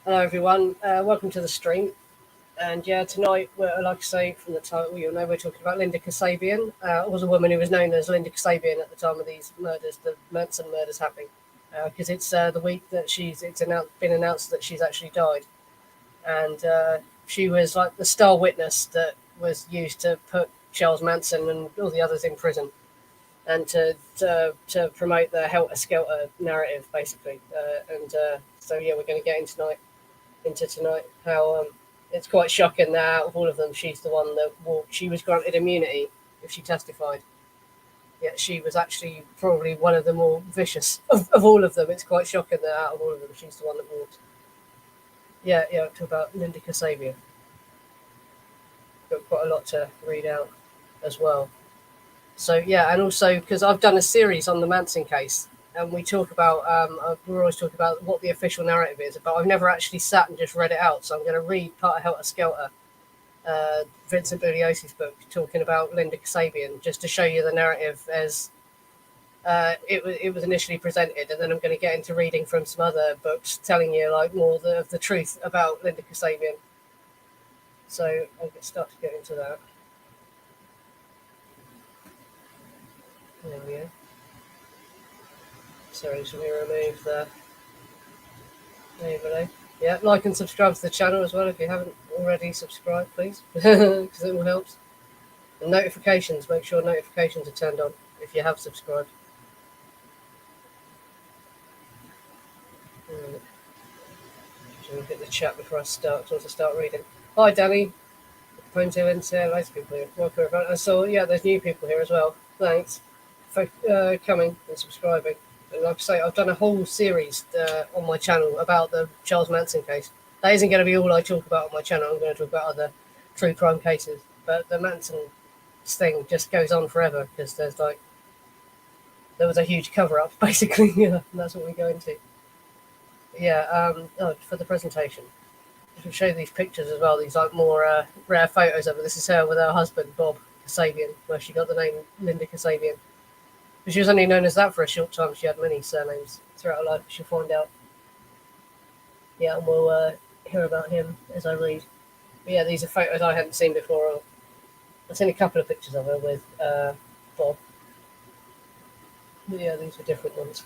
Hello, everyone. Welcome to the stream. And yeah, tonight, like I say from the title, you'll know we're talking about Linda Kasabian. Was a woman who was known as Linda Kasabian at the time of these murders, the Manson murders happening, because it's the week that been announced that she's actually died, and she was like the star witness that was used to put Charles Manson and all the others in prison, and to promote the Helter Skelter narrative, basically. So yeah, we're going to get into tonight how it's quite shocking that out of all of them, she's the one that she was granted immunity if she testified. Yet she was actually probably one of the more vicious of all of them. It's quite shocking that out of all of them, she's the one that walked. Yeah, talk about Linda Kasabian. Got quite a lot to read out as well. So yeah, and also because I've done a series on the Manson case, and we talk about we're always talking about what the official narrative is, but I've never actually sat and just read it out. So I'm going to read part of Helter Skelter, Vincent Bugliosi's book, talking about Linda Kasabian, just to show you the narrative as it was initially presented, and then I'm going to get into reading from some other books, telling you like more of the truth about Linda Kasabian. So I'll start to get into that. There we go. Sorry, should we remove the below? Yeah, like and subscribe to the channel as well if you haven't already subscribed, please, because it will help. And notifications, make sure notifications are turned on if you have subscribed. Should we hit the chat before I start reading? Hi, Danny. Ponytail and loads of people here. Welcome, everyone. And so, yeah, there's new people here as well. Thanks for coming and subscribing. And like I say, I've done a whole series on my channel about the Charles Manson case. That isn't going to be all I talk about on my channel. I'm going to talk about other true crime cases. But the Manson thing just goes on forever because there was a huge cover-up, basically. Yeah, and that's what we go into. Yeah, for the presentation. I'll show you these pictures as well. These like more rare photos of her. This is her with her husband, Bob Kasabian, where she got the name Linda Kasabian. But she was only known as that for a short time. She had many surnames throughout her life. She'll find out. Yeah, and we'll hear about him as I read. But yeah, these are photos I hadn't seen before. I've seen a couple of pictures of her with Bob. But yeah, these are different ones.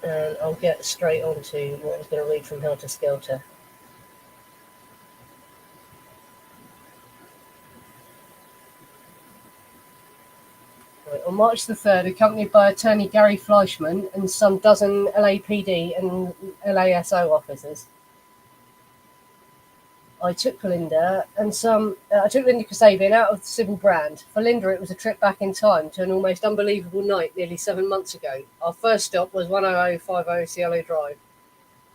And I'll get straight on to what I was going to read from Helter Skelter. On March the 3rd, accompanied by attorney Gary Fleischman and some dozen LAPD and LASO officers, I took Linda Kasabian out of the civil brand. For Linda, it was a trip back in time to an almost unbelievable night nearly 7 months ago. Our first stop was 10050 Cielo Drive.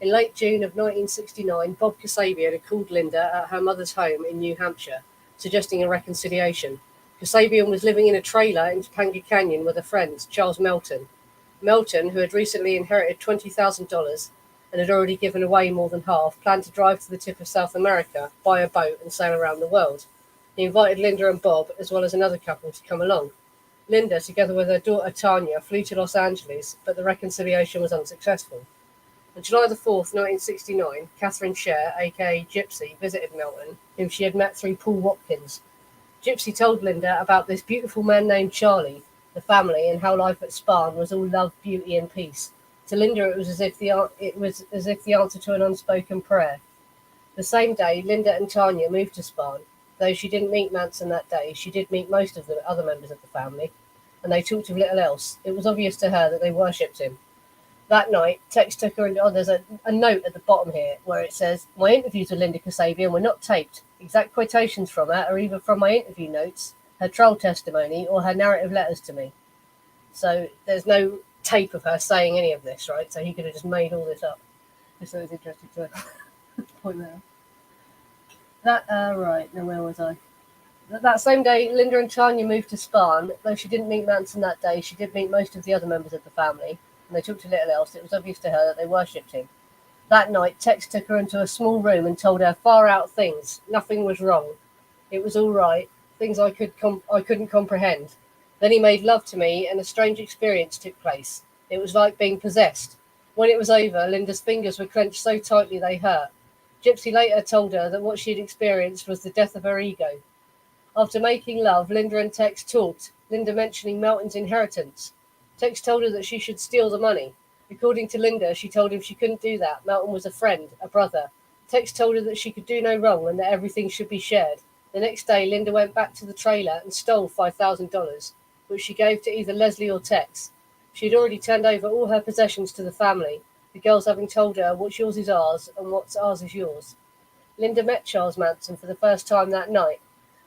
In late June of 1969, Bob Kasabian had called Linda at her mother's home in New Hampshire, suggesting a reconciliation. Kasabian was living in a trailer in Topanga Canyon with a friend, Charles Melton. Melton, who had recently inherited $20,000 and had already given away more than half, planned to drive to the tip of South America, buy a boat, and sail around the world. He invited Linda and Bob, as well as another couple, to come along. Linda, together with her daughter Tanya, flew to Los Angeles, but the reconciliation was unsuccessful. On July the 4th, 1969, Catherine Scher, aka Gypsy, visited Melton, whom she had met through Paul Watkins. Gypsy told Linda about this beautiful man named Charlie, the family, and how life at Spahn was all love, beauty, and peace. To Linda, it was as if the answer to an unspoken prayer. The same day, Linda and Tanya moved to Spahn. Though she didn't meet Manson that day, she did meet most of the other members of the family, and they talked of little else. It was obvious to her that they worshipped him. That night, Tex took her into... there's a note at the bottom here where it says, "My interviews with Linda Kasabian were not taped. Exact quotations from her are either from my interview notes, her trial testimony, or her narrative letters to me." So there's no tape of her saying any of this, right? So he could have just made all this up. Just so it's interesting to point that out. Right, now where was I? That same day, Linda and Tanya moved to Spahn. Though she didn't meet Manson that day, she did meet most of the other members of the family, and they talked to little else. It was obvious to her that they worshipped him. That night, Tex took her into a small room and told her far-out things. Nothing was wrong. It was all right. Things I couldn't comprehend. Then he made love to me, and a strange experience took place. It was like being possessed. When it was over, Linda's fingers were clenched so tightly they hurt. Gypsy later told her that what she had experienced was the death of her ego. After making love, Linda and Tex talked, Linda mentioning Melton's inheritance. Tex told her that she should steal the money. According to Linda, she told him she couldn't do that. Melton was a friend, a brother. Tex told her that she could do no wrong and that everything should be shared. The next day, Linda went back to the trailer and stole $5,000, which she gave to either Leslie or Tex. She had already turned over all her possessions to the family, the girls having told her what's yours is ours and what's ours is yours. Linda met Charles Manson for the first time that night.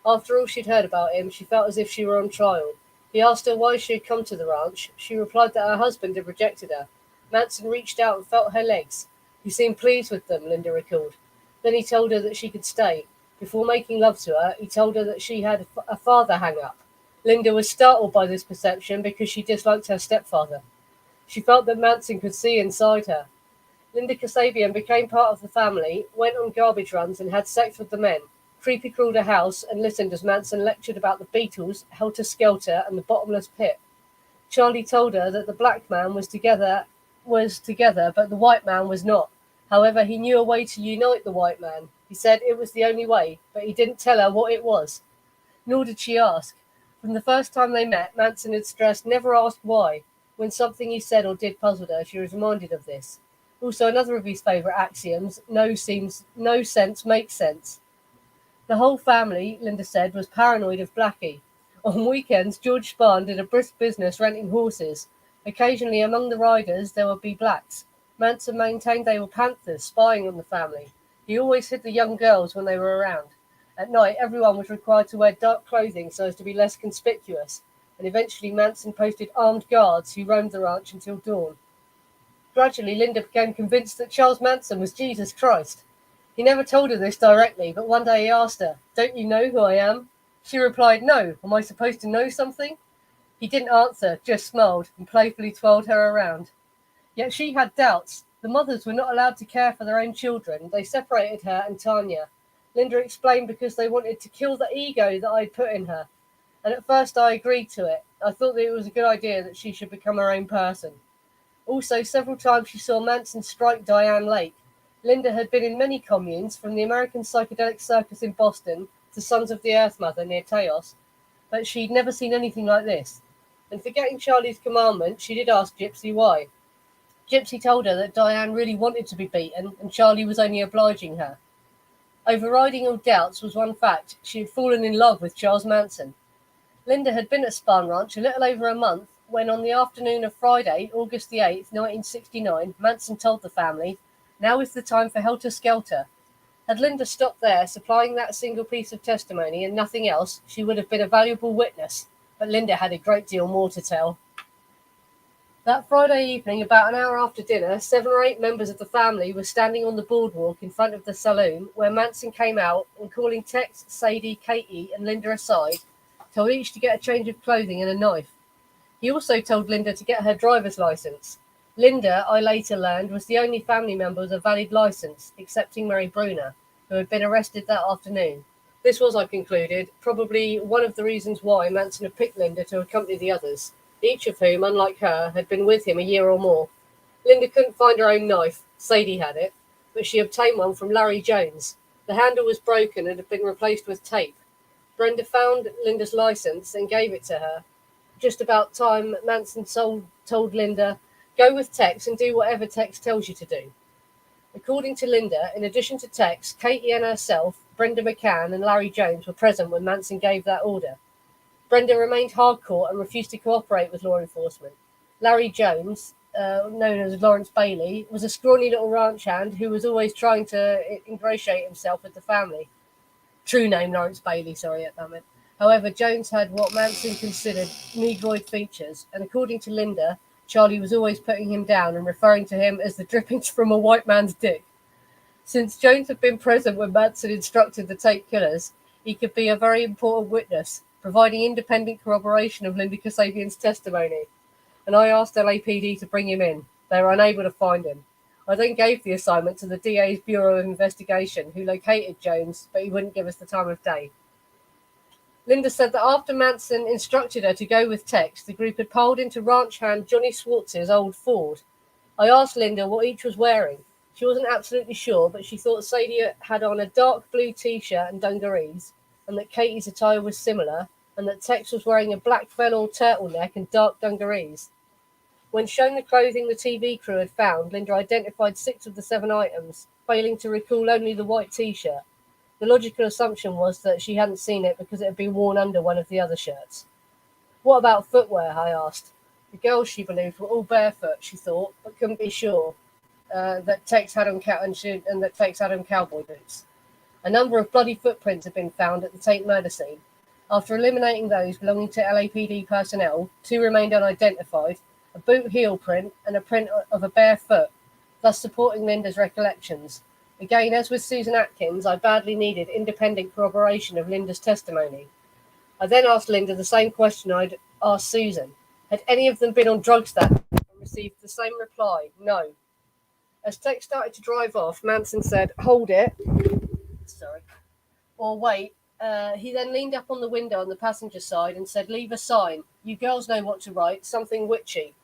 After all she'd heard about him, she felt as if she were on trial. He asked her why she had come to the ranch. She replied that her husband had rejected her. Manson reached out and felt her legs. He seemed pleased with them, Linda recalled. Then he told her that she could stay. Before making love to her, he told her that she had a father hang-up. Linda was startled by this perception because she disliked her stepfather. She felt that Manson could see inside her. Linda Kasabian became part of the family, went on garbage runs and had sex with the men. Creepy crawled a house and listened as Manson lectured about the Beatles, Helter Skelter and the bottomless pit. Charlie told her that the black man was together, but the white man was not. However, he knew a way to unite the white man. He said it was the only way, but he didn't tell her what it was. Nor did she ask. From the first time they met, Manson had stressed never ask why. When something he said or did puzzled her, she was reminded of this. Also, another of his favourite axioms, no sense makes sense. The whole family, Linda said, was paranoid of Blackie. On weekends, George Spahn did a brisk business renting horses. Occasionally, among the riders, there would be blacks. Manson maintained they were panthers, spying on the family. He always hid the young girls when they were around. At night, everyone was required to wear dark clothing so as to be less conspicuous, and eventually Manson posted armed guards who roamed the ranch until dawn. Gradually, Linda became convinced that Charles Manson was Jesus Christ. He never told her this directly, but one day he asked her, "Don't you know who I am?" She replied, "No, am I supposed to know something?" He didn't answer, just smiled and playfully twirled her around. Yet she had doubts. The mothers were not allowed to care for their own children. They separated her and Tanya. Linda explained because they wanted to kill the ego that I'd put in her. And at first I agreed to it. I thought that it was a good idea that she should become her own person. Also, several times she saw Manson strike Diane Lake. Linda had been in many communes, from the American Psychedelic Circus in Boston to Sons of the Earth Mother near Taos, but she'd never seen anything like this. And forgetting Charlie's commandment, she did ask Gypsy why. Gypsy told her that Diane really wanted to be beaten, and Charlie was only obliging her. Overriding all doubts was one fact: she had fallen in love with Charles Manson. Linda had been at Spahn Ranch a little over a month when, on the afternoon of Friday, August the 8th, 1969, Manson told the family, "Now is the time for Helter Skelter." Had Linda stopped there, supplying that single piece of testimony and nothing else, she would have been a valuable witness. But Linda had a great deal more to tell. That Friday evening, about an hour after dinner, 7 or 8 members of the family were standing on the boardwalk in front of the saloon, where Manson came out and, calling Tex, Sadie, Katie and Linda aside, told each to get a change of clothing and a knife. He also told Linda to get her driver's license. Linda, I later learned, was the only family member with a valid license, excepting Mary Bruner, who had been arrested that afternoon. This was, I concluded, probably one of the reasons why Manson had picked Linda to accompany the others, each of whom, unlike her, had been with him a year or more. Linda couldn't find her own knife. Sadie had it, but she obtained one from Larry Jones. The handle was broken and had been replaced with tape. Brenda found Linda's license and gave it to her. Just about time, Manson told Linda, "Go with Tex and do whatever Tex tells you to do." According to Linda, in addition to Tex, Katie and herself, Brenda McCann and Larry Jones were present when Manson gave that order. Brenda remained hardcore and refused to cooperate with law enforcement. Larry Jones, known as Lawrence Bailey, was a scrawny little ranch hand who was always trying to ingratiate himself with the family. True name Lawrence Bailey, damn it. However, Jones had what Manson considered negroid features, and according to Linda, Charlie was always putting him down and referring to him as the drippings from a white man's dick. Since Jones had been present when Manson instructed the Tate killers, he could be a very important witness, providing independent corroboration of Linda Kasabian's testimony. And I asked LAPD to bring him in. They were unable to find him. I then gave the assignment to the DA's Bureau of Investigation, who located Jones, but he wouldn't give us the time of day. Linda said that after Manson instructed her to go with Tex, the group had piled into ranch hand Johnny Schwartz's old Ford. I asked Linda what each was wearing. She wasn't absolutely sure, but she thought Sadie had on a dark blue t-shirt and dungarees, and that Katie's attire was similar, and that Tex was wearing a black velour turtleneck and dark dungarees. When shown the clothing the TV crew had found, Linda identified 6 of the 7 items, failing to recall only the white t-shirt. The logical assumption was that she hadn't seen it because it had been worn under one of the other shirts. What about footwear? I asked. The girls, she believed, were all barefoot, she thought, but couldn't be sure that Tex had on that Tex had on cowboy boots. A number of bloody footprints had been found at the Tate murder scene. After eliminating those belonging to LAPD personnel, 2 remained unidentified, a boot heel print and a print of a bare foot, thus supporting Linda's recollections. Again, as with Susan Atkins, I badly needed independent corroboration of Linda's testimony. I then asked Linda the same question I'd asked Susan. Had any of them been on drugs that night? And received the same reply, no. As Tex started to drive off, Manson said, "Hold it." Sorry. Or wait. He then leaned up on the window on the passenger side and said, "Leave a sign. You girls know what to write, something witchy."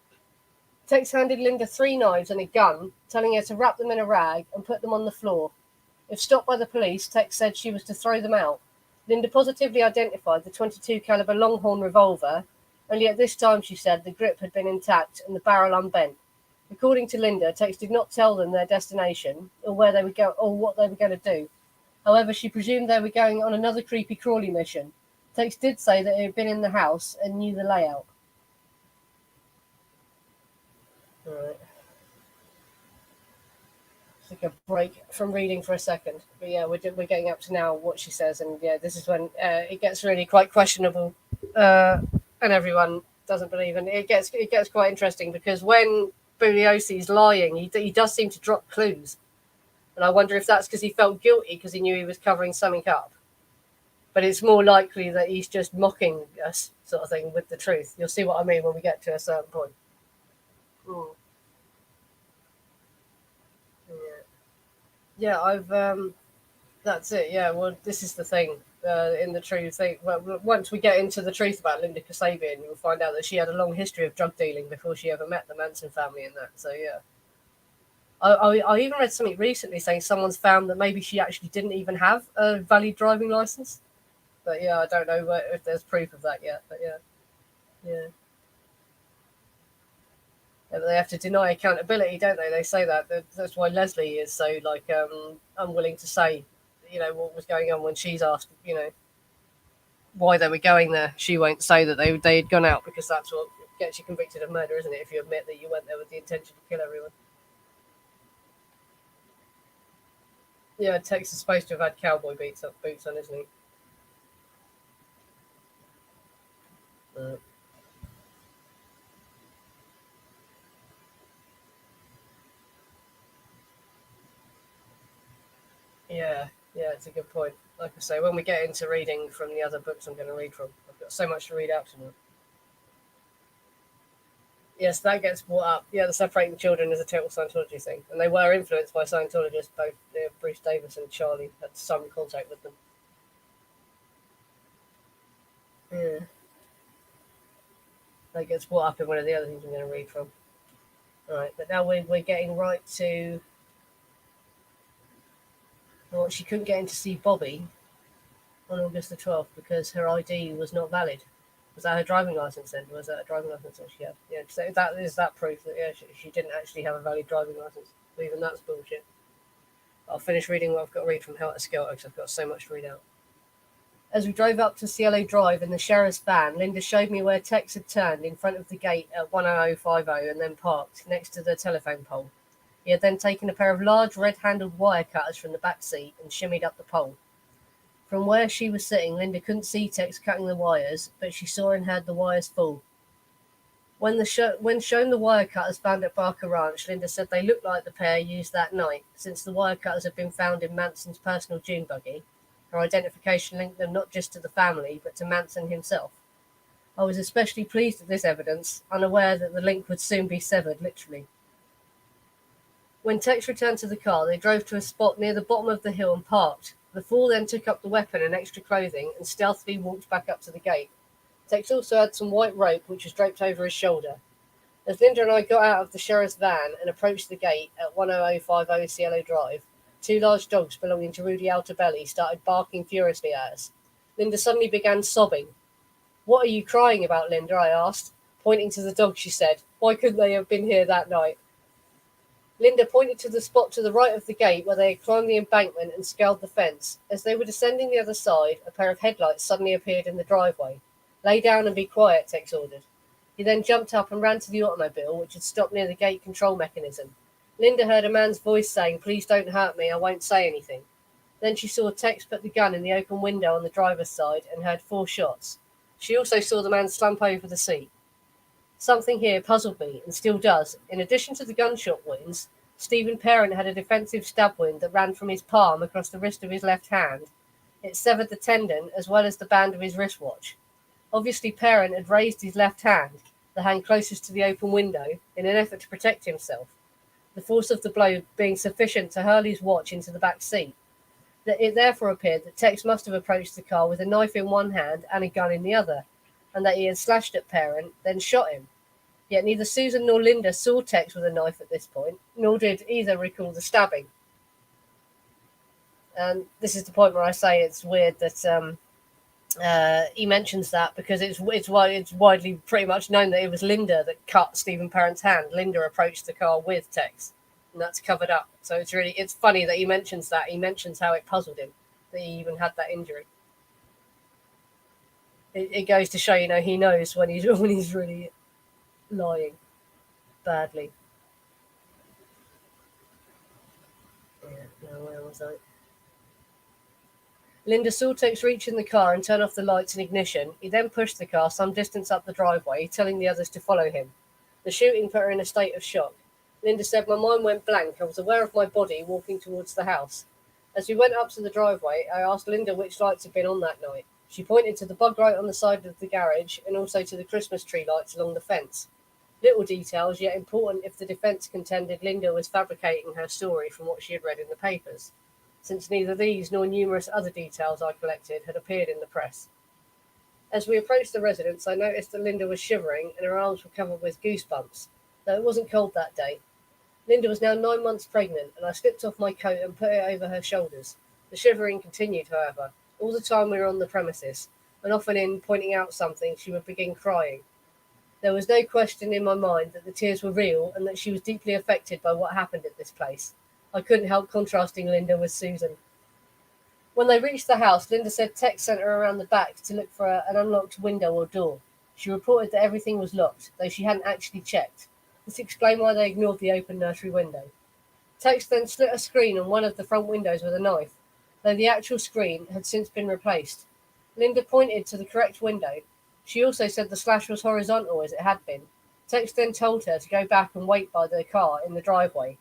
Tex handed Linda 3 knives and a gun, telling her to wrap them in a rag and put them on the floor. If stopped by the police, Tex said she was to throw them out. Linda positively identified the .22 caliber Longhorn revolver. Only at this time, she said, the grip had been intact and the barrel unbent. According to Linda, Tex did not tell them their destination or where they would go or what they were going to do. However, she presumed they were going on another creepy crawly mission. Tex did say that he had been in the house and knew the layout. All right. Take a break from reading for a second. But yeah, we're getting up to now what she says, and yeah, this is when it gets really quite questionable, and everyone doesn't believe, and it gets quite interesting because when Bugliosi's lying, he does seem to drop clues, and I wonder if that's because he felt guilty because he knew he was covering something up. But it's more likely that he's just mocking us, sort of thing, with the truth. You'll see what I mean when we get to a certain point. Mm. Yeah, I've that's it. Yeah, well, this is the thing in the true thing. Well, once we get into the truth about Linda Kasabian, you'll find out that she had a long history of drug dealing before she ever met the Manson family and that. So yeah, I even read something recently saying someone's found that maybe she actually didn't even have a valid driving license. But yeah, I don't know if there's proof of that yet. But yeah. Yeah, they have to deny accountability, don't they? They say that. That's why Leslie is so unwilling to say, what was going on when she's asked, why they were going there. She won't say that they had gone out because that's what gets you convicted of murder, isn't it? If you admit that you went there with the intention to kill everyone. Yeah, Tex is supposed to have had cowboy boots on, isn't he? Yeah, it's a good point. Like I say, when we get into reading from the other books I'm going to read from, I've got so much to read out tonight. Yes, that gets brought up. Yeah, the separating children is a total Scientology thing. And they were influenced by Scientologists. Both Bruce Davis and Charlie had some contact with them. Yeah. That gets brought up in one of the other things I'm going to read from. All right, but now we're getting right to... Well, she couldn't get in to see Bobby on August the 12th because her ID was not valid. Was that her driving license then? Was that a driving license that she had? Yeah, so that is that proof that she didn't actually have a valid driving license. But even that's bullshit. I'll finish reading what I've got to read from Helter Skelter because I've got so much to read out. As we drove up to Cielo Drive in the sheriff's van, Linda showed me where Tex had turned in front of the gate at 10050 and then parked next to the telephone pole. He had then taken a pair of large red-handled wire cutters from the back seat and shimmied up the pole. From where she was sitting, Linda couldn't see Tex cutting the wires, but she saw and heard the wires fall. When shown the wire cutters found at Barker Ranch, Linda said they looked like the pair used that night, since the wire cutters had been found in Manson's personal dune buggy. Her identification linked them not just to the family, but to Manson himself. I was especially pleased at this evidence, unaware that the link would soon be severed, literally. When Tex returned to the car, they drove to a spot near the bottom of the hill and parked. The four then took up the weapon and extra clothing and stealthily walked back up to the gate. Tex also had some white rope, which was draped over his shoulder. As Linda and I got out of the sheriff's van and approached the gate at 10050 Cielo Drive, two large dogs belonging to Rudy Altabelli started barking furiously at us. Linda suddenly began sobbing. "What are you crying about, Linda?" I asked. Pointing to the dogs, she said, "Why couldn't they have been here that night?" Linda pointed to the spot to the right of the gate where they had climbed the embankment and scaled the fence. As they were descending the other side, a pair of headlights suddenly appeared in the driveway. "Lay down and be quiet," Tex ordered. He then jumped up and ran to the automobile, which had stopped near the gate control mechanism. Linda heard a man's voice saying, "Please don't hurt me, I won't say anything." Then she saw Tex put the gun in the open window on the driver's side and heard 4 shots. She also saw the man slump over the seat. Something here puzzled me, and still does. In addition to the gunshot wounds, Stephen Parent had a defensive stab wound that ran from his palm across the wrist of his left hand. It severed the tendon as well as the band of his wristwatch. Obviously, Parent had raised his left hand, the hand closest to the open window, in an effort to protect himself, the force of the blow being sufficient to hurl his watch into the back seat. It therefore appeared that Tex must have approached the car with a knife in one hand and a gun in the other, and that he had slashed at Parent, then shot him. Yet neither Susan nor Linda saw Tex with a knife at this point, nor did either recall the stabbing. And this is the point where I say it's weird that he mentions that, because it's widely pretty much known that it was Linda that cut Stephen Parent's hand. Linda approached the car with Tex, and that's covered up. So it's funny that he mentions that. He mentions how it puzzled him that he even had that injury. It goes to show, he knows when he's really lying badly. Where was I? Linda saw Tex reach in the car and turn off the lights and ignition. He then pushed the car some distance up the driveway, telling the others to follow him. The shooting put her in a state of shock. Linda said, "My mind went blank. I was aware of my body walking towards the house. As we went up to the driveway, I asked Linda which lights had been on that night. She pointed to the bug light on the side of the garage and also to the Christmas tree lights along the fence. Little details, yet important if the defence contended Linda was fabricating her story from what she had read in the papers, since neither these nor numerous other details I collected had appeared in the press. As we approached the residence, I noticed that Linda was shivering and her arms were covered with goosebumps, though it wasn't cold that day. Linda was now 9 months pregnant, and I slipped off my coat and put it over her shoulders. The shivering continued, however. All the time we were on the premises, and often in pointing out something, she would begin crying. There was no question in my mind that the tears were real and that she was deeply affected by what happened at this place. I couldn't help contrasting Linda with Susan. When they reached the house, Linda said Tex sent her around the back to look for an unlocked window or door. She reported that everything was locked, though she hadn't actually checked. This explained why they ignored the open nursery window. Tex then slit a screen on one of the front windows with a knife, though the actual screen had since been replaced. Linda pointed to the correct window. She also said the slash was horizontal as it had been. Tex then told her to go back and wait by the car in the driveway.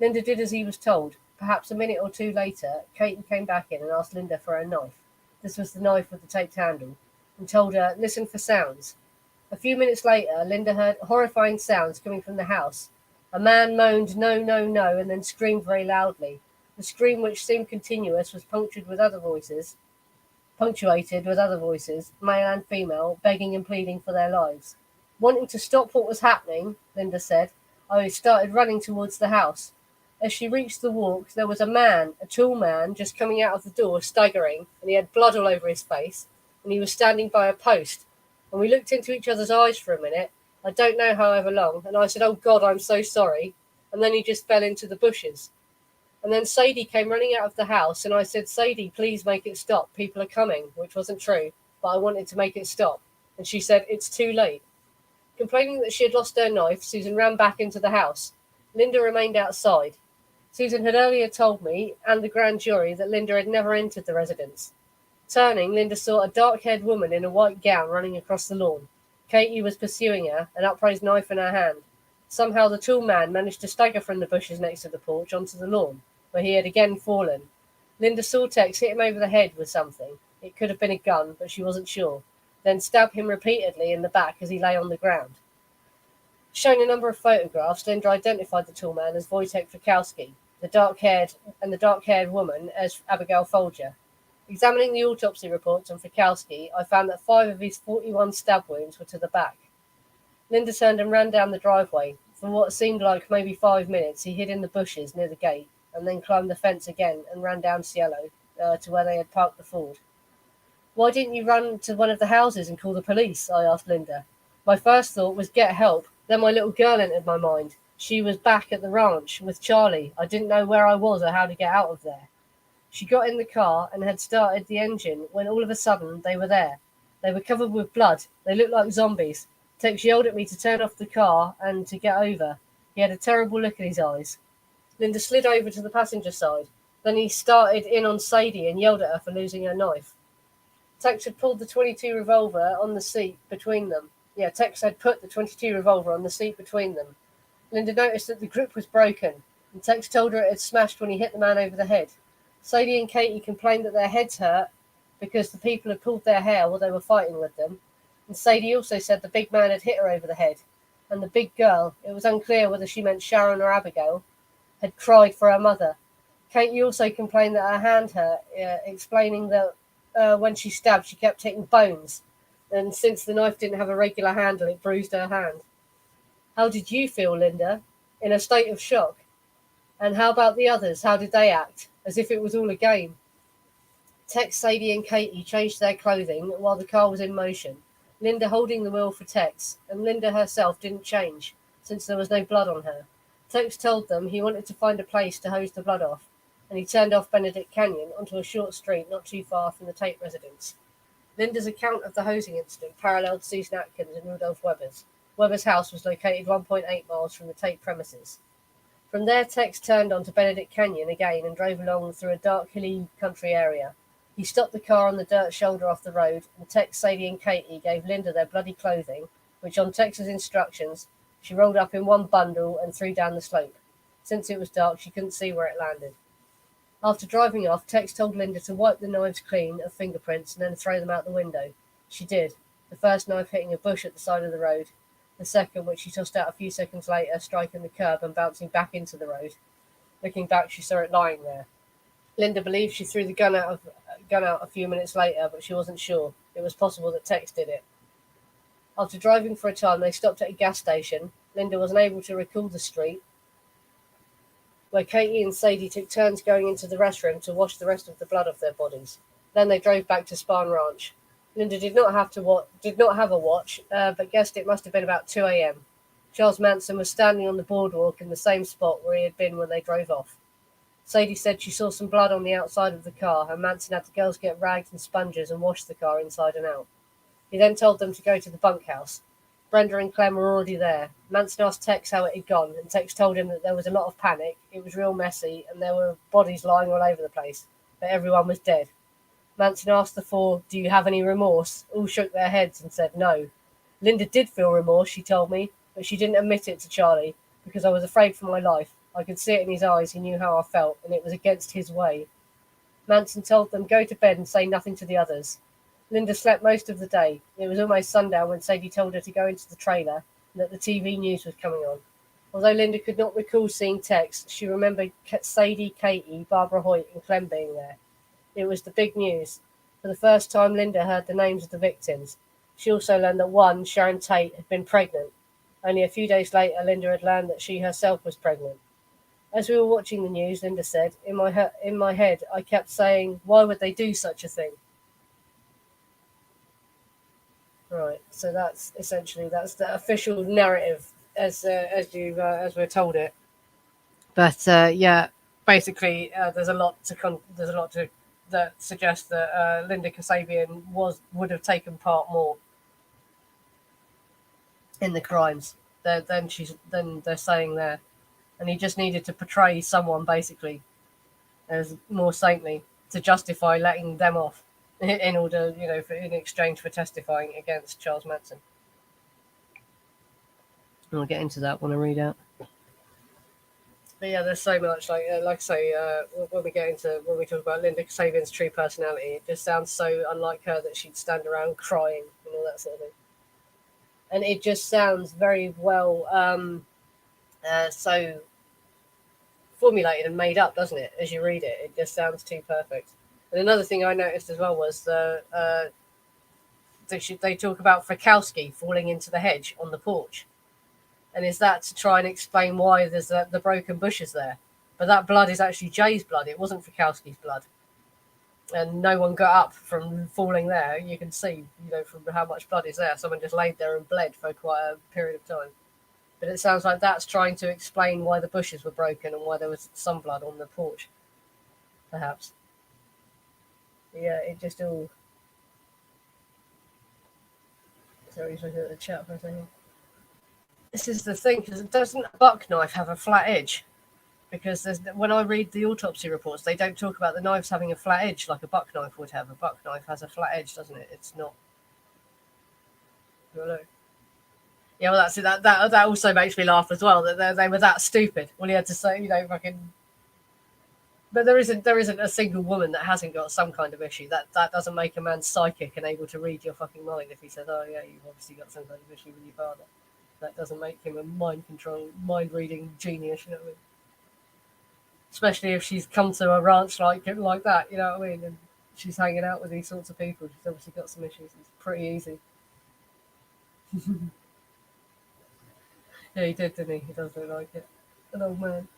Linda did as he was told. Perhaps a minute or two later, Kate came back in and asked Linda for a knife. This was the knife with the taped handle, and told her, "Listen for sounds." A few minutes later, Linda heard horrifying sounds coming from the house. A man moaned, "No, no, no," and then screamed very loudly. The scream, which seemed continuous, was punctuated with other voices, male and female, begging and pleading for their lives. Wanting to stop what was happening, Linda said, I started running towards the house. As she reached the walk, there was a tall man, just coming out of the door, staggering, and he had blood all over his face, and he was standing by a post. And we looked into each other's eyes for a minute, I don't know however long, and I said, "Oh God, I'm so sorry." And then he just fell into the bushes. And then Sadie came running out of the house, and I said, "Sadie, please make it stop. People are coming," which wasn't true, but I wanted to make it stop. And she said, "It's too late." Complaining that she had lost her knife, Susan ran back into the house. Linda remained outside. Susan had earlier told me and the grand jury that Linda had never entered the residence. Turning, Linda saw a dark-haired woman in a white gown running across the lawn. Katie was pursuing her, an upraised knife in her hand. Somehow the tall man managed to stagger from the bushes next to the porch onto the lawn, where he had again fallen. Linda saw Tex hit him over the head with something. It could have been a gun, but she wasn't sure. Then stab him repeatedly in the back as he lay on the ground. Showing a number of photographs, Linda identified the tall man as Voytek Frykowski, the dark-haired woman as Abigail Folger. Examining the autopsy reports on Frykowski, I found that 5 of his 41 stab wounds were to the back. Linda turned and ran down the driveway. For what seemed like maybe 5 minutes, he hid in the bushes near the gate, and then climbed the fence again and ran down Cielo to where they had parked the Ford. "Why didn't you run to one of the houses and call the police?" I asked Linda. "My first thought was get help. Then my little girl entered my mind. She was back at the ranch with Charlie. I didn't know where I was or how to get out of there." She got in the car and had started the engine when all of a sudden they were there. They were covered with blood. They looked like zombies. Tex yelled at me to turn off the car and to get over. He had a terrible look in his eyes. Linda slid over to the passenger side. Then he started in on Sadie and yelled at her for losing her knife. Tex had pulled the .22 revolver on the seat between them. Tex had put the .22 revolver on the seat between them. Linda noticed that the grip was broken, and Tex told her it had smashed when he hit the man over the head. Sadie and Katie complained that their heads hurt because the people had pulled their hair while they were fighting with them. And Sadie also said the big man had hit her over the head. And the big girl, it was unclear whether she meant Sharon or Abigail, had cried for her mother. Katie also complained that her hand hurt, explaining that when she stabbed, she kept hitting bones. And since the knife didn't have a regular handle, it bruised her hand. "How did you feel, Linda?" "In a state of shock." "And how about the others? How did they act?" "As if it was all a game." Tex, Sadie and Katie changed their clothing while the car was in motion, Linda holding the wheel for Tex, and Linda herself didn't change, since there was no blood on her. Tex told them he wanted to find a place to hose the blood off, and he turned off Benedict Canyon onto a short street not too far from the Tate residence. Linda's account of the hosing incident paralleled Susan Atkins and Rudolph Weber's. Weber's house was located 1.8 miles from the Tate premises. From there, Tex turned onto Benedict Canyon again and drove along through a dark, hilly country area. He stopped the car on the dirt shoulder off the road, and Tex, Sadie and Katie gave Linda their bloody clothing, which on Tex's instructions, she rolled up in one bundle and threw down the slope. Since it was dark, she couldn't see where it landed. After driving off, Tex told Linda to wipe the knives clean of fingerprints and then throw them out the window. She did, the first knife hitting a bush at the side of the road, the second, which she tossed out a few seconds later, striking the curb and bouncing back into the road. Looking back, she saw it lying there. Linda believed she threw the gun out a few minutes later, but she wasn't sure. It was possible that Tex did it. After driving for a time, they stopped at a gas station. Linda was unable to recall the street, where Katie and Sadie took turns going into the restroom to wash the rest of the blood off their bodies. Then they drove back to Spahn Ranch. Linda did not have a watch, but guessed it must have been about 2 a.m. Charles Manson was standing on the boardwalk in the same spot where he had been when they drove off. Sadie said she saw some blood on the outside of the car, and Manson had the girls get rags and sponges and wash the car inside and out. He then told them to go to the bunkhouse. Brenda and Clem were already there. Manson asked Tex how it had gone, and Tex told him that there was a lot of panic, it was real messy, and there were bodies lying all over the place, but everyone was dead. Manson asked the four, "Do you have any remorse?" All shook their heads and said no. Linda did feel remorse, she told me, but she didn't admit it to Charlie, because I was afraid for my life. I could see it in his eyes, he knew how I felt, and it was against his way. Manson told them, "Go to bed and say nothing to the others." Linda slept most of the day. It was almost sundown when Sadie told her to go into the trailer and that the TV news was coming on. Although Linda could not recall seeing Tex, she remembered Sadie, Katie, Barbara Hoyt, and Clem being there. It was the big news. For the first time, Linda heard the names of the victims. She also learned that one, Sharon Tate, had been pregnant. Only a few days later, Linda had learned that she herself was pregnant. As we were watching the news, Linda said, in my head, I kept saying, why would they do such a thing? Right, so that's the official narrative as we're told it. But basically, there's a lot that suggests that Linda Kasabian would have taken part more in the crimes than they're saying there, and he just needed to portray someone basically as more saintly to justify letting them off in order, in exchange for testifying against Charles Manson. I'll get into that when I read out. But yeah, there's so much like I say, when we talk about Linda Kasabian's true personality, it just sounds so unlike her that she'd stand around crying and all that sort of thing. And it just sounds very well so formulated and made up, doesn't it? As you read it, it just sounds too perfect. And another thing I noticed as well was the they talk about Frykowski falling into the hedge on the porch. And is that to try and explain why there's the broken bushes there? But that blood is actually Jay's blood. It wasn't Frykowski's blood. And no one got up from falling there. You can see, from how much blood is there. Someone just laid there and bled for quite a period of time. But it sounds like that's trying to explain why the bushes were broken and why there was some blood on the porch. Perhaps. Yeah, it just all... Sorry, he's looking at the chat for a second. This is the thing, because doesn't a buck knife have a flat edge? Because when I read the autopsy reports, they don't talk about the knives having a flat edge like a buck knife would have. A buck knife has a flat edge, doesn't it? It's not. Yeah, well, that's it. That also makes me laugh as well. That they were that stupid. All he had to say, fucking. But there isn't a single woman that hasn't got some kind of issue. That doesn't make a man psychic and able to read your fucking mind if he says, "Oh yeah, you've obviously got some kind of issue with your father." That doesn't make him a mind reading genius. You know what I mean? Especially if she's come to a ranch like that, you know what I mean? And she's hanging out with these sorts of people. She's obviously got some issues. It's pretty easy. Yeah, he did, didn't he? He does look like it. An old man.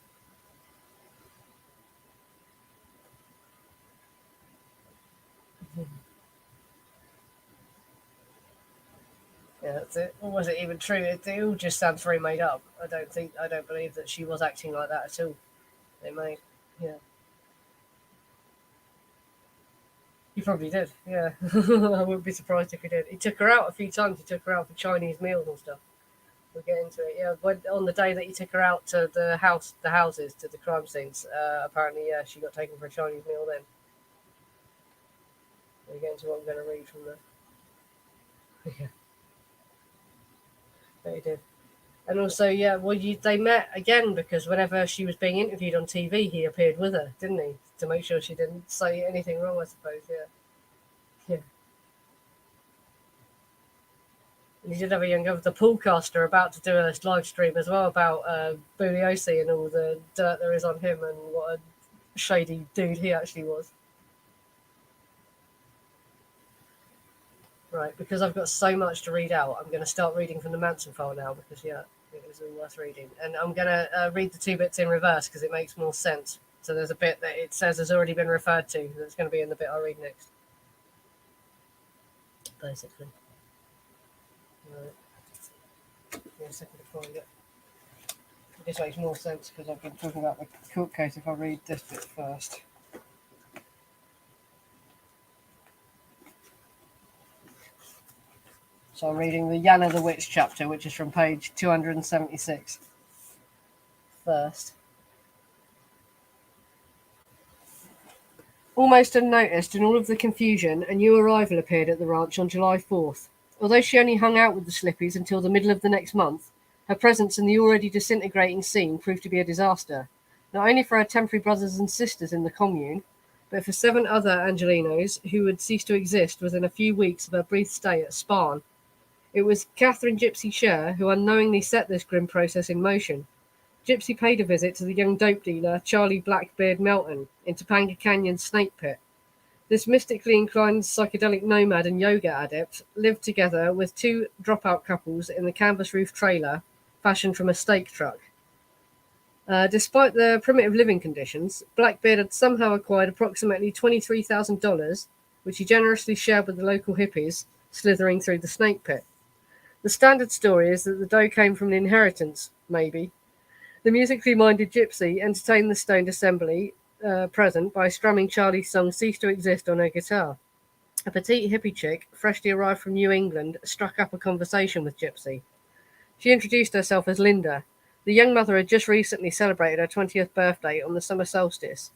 Yeah, that's it. Or was it even true? It all just sounds very made up. I don't believe that she was acting like that at all. They made, yeah. He probably did, yeah. I wouldn't be surprised if he did. He took her out a few times. He took her out for Chinese meals and stuff. We'll get into it. Yeah, on the day that he took her out to the houses, to the crime scenes, apparently, yeah, she got taken for a Chinese meal then. We'll get into what I'm going to read from there. Yeah. But he did. And also, yeah, well, they met again because whenever she was being interviewed on TV, he appeared with her, didn't he? To make sure she didn't say anything wrong, I suppose, yeah. Yeah. And he did have a the poolcaster about to do a live stream as well about Bugliosi and all the dirt there is on him and what a shady dude he actually was. Right, because I've got so much to read out, I'm going to start reading from the Manson file now because, yeah, it was all worth reading. And I'm going to read the 2 bits in reverse because it makes more sense. So there's a bit that it says has already been referred to that's going to be in the bit I'll read next. Basically. Right. Give me a second to find it. It just makes more sense because I've been talking about the court case if I read this bit first. So I'm reading the Yana the Witch chapter, which is from page 276 first. Almost unnoticed in all of the confusion, a new arrival appeared at the ranch on July 4th. Although she only hung out with the Slippies until the middle of the next month, her presence in the already disintegrating scene proved to be a disaster, not only for her temporary brothers and sisters in the commune, but for 7 other Angelinos who would cease to exist within a few weeks of her brief stay at Spahn. It was Catherine Gypsy Sher who unknowingly set this grim process in motion. Gypsy paid a visit to the young dope dealer Charlie Blackbeard Melton in Topanga Canyon's snake pit. This mystically inclined psychedelic nomad and yoga adept lived together with 2 dropout couples in the canvas-roof trailer fashioned from a steak truck. Despite their primitive living conditions, Blackbeard had somehow acquired approximately $23,000, which he generously shared with the local hippies slithering through the snake pit. The standard story is that the dough came from an inheritance, maybe. The musically minded Gypsy entertained the stoned assembly present by strumming Charlie's song Cease to Exist on her guitar. A petite hippie chick, freshly arrived from New England, struck up a conversation with Gypsy. She introduced herself as Linda. The young mother had just recently celebrated her 20th birthday on the summer solstice.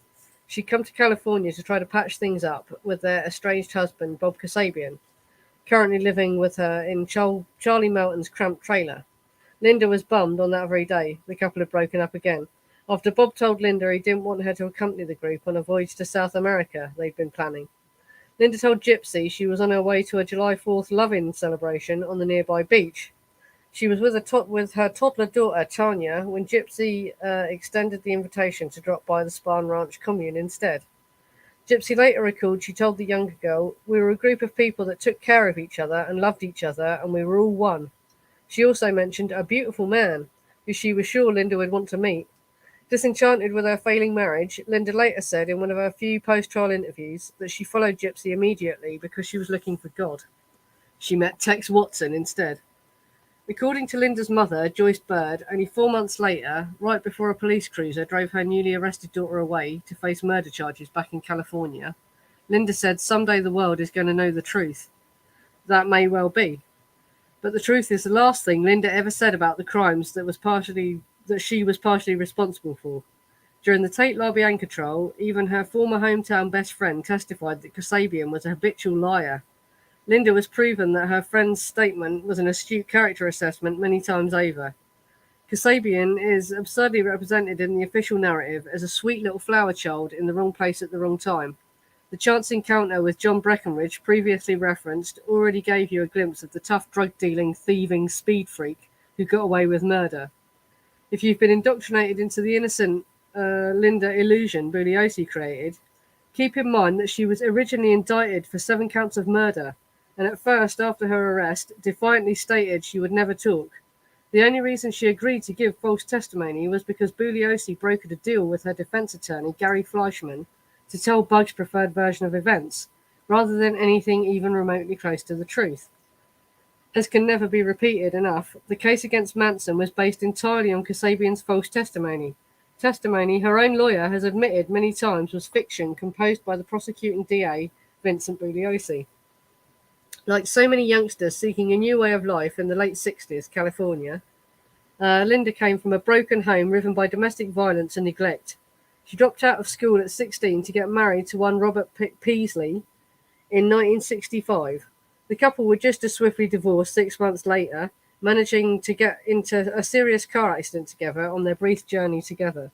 She'd come to California to try to patch things up with their estranged husband, Bob Kasabian, currently living with her in Charlie Melton's cramped trailer. Linda was bummed on that very day. The couple had broken up again, after Bob told Linda he didn't want her to accompany the group on a voyage to South America they'd been planning. Linda told Gypsy she was on her way to a July 4th love-in celebration on the nearby beach. She was with her toddler daughter, Tanya, when Gypsy extended the invitation to drop by the Spahn Ranch commune instead. Gypsy later recalled she told the younger girl, "We were a group of people that took care of each other and loved each other, and we were all one." She also mentioned a beautiful man, who she was sure Linda would want to meet. Disenchanted with her failing marriage, Linda later said in one of her few post-trial interviews that she followed Gypsy immediately because she was looking for God. She met Tex Watson instead. According to Linda's mother, Joyce Bird, only 4 months later, right before a police cruiser drove her newly arrested daughter away to face murder charges back in California, Linda said, "Someday the world is going to know the truth." That may well be. But the truth is the last thing Linda ever said about the crimes that she was partially responsible for. During the Tate LaBianca trial, even her former hometown best friend testified that Kasabian was a habitual liar. Linda was proven that her friend's statement was an astute character assessment many times over. Kasabian is absurdly represented in the official narrative as a sweet little flower child in the wrong place at the wrong time. The chance encounter with John Breckenridge, previously referenced, already gave you a glimpse of the tough drug-dealing, thieving speed freak who got away with murder. If you've been indoctrinated into the innocent Linda illusion Bugliosi created, keep in mind that she was originally indicted for 7 counts of murder, and at first, after her arrest, defiantly stated she would never talk. The only reason she agreed to give false testimony was because Bugliosi brokered a deal with her defense attorney, Gary Fleischman, to tell Bug's preferred version of events, rather than anything even remotely close to the truth. As can never be repeated enough, the case against Manson was based entirely on Kasabian's false testimony. Testimony her own lawyer has admitted many times was fiction composed by the prosecuting DA, Vincent Bugliosi. Like so many youngsters seeking a new way of life in the late 60s, California, Linda came from a broken home riven by domestic violence and neglect. She dropped out of school at 16 to get married to one Robert Peasley in 1965. The couple were just as swiftly divorced 6 months later, managing to get into a serious car accident together on their brief journey together.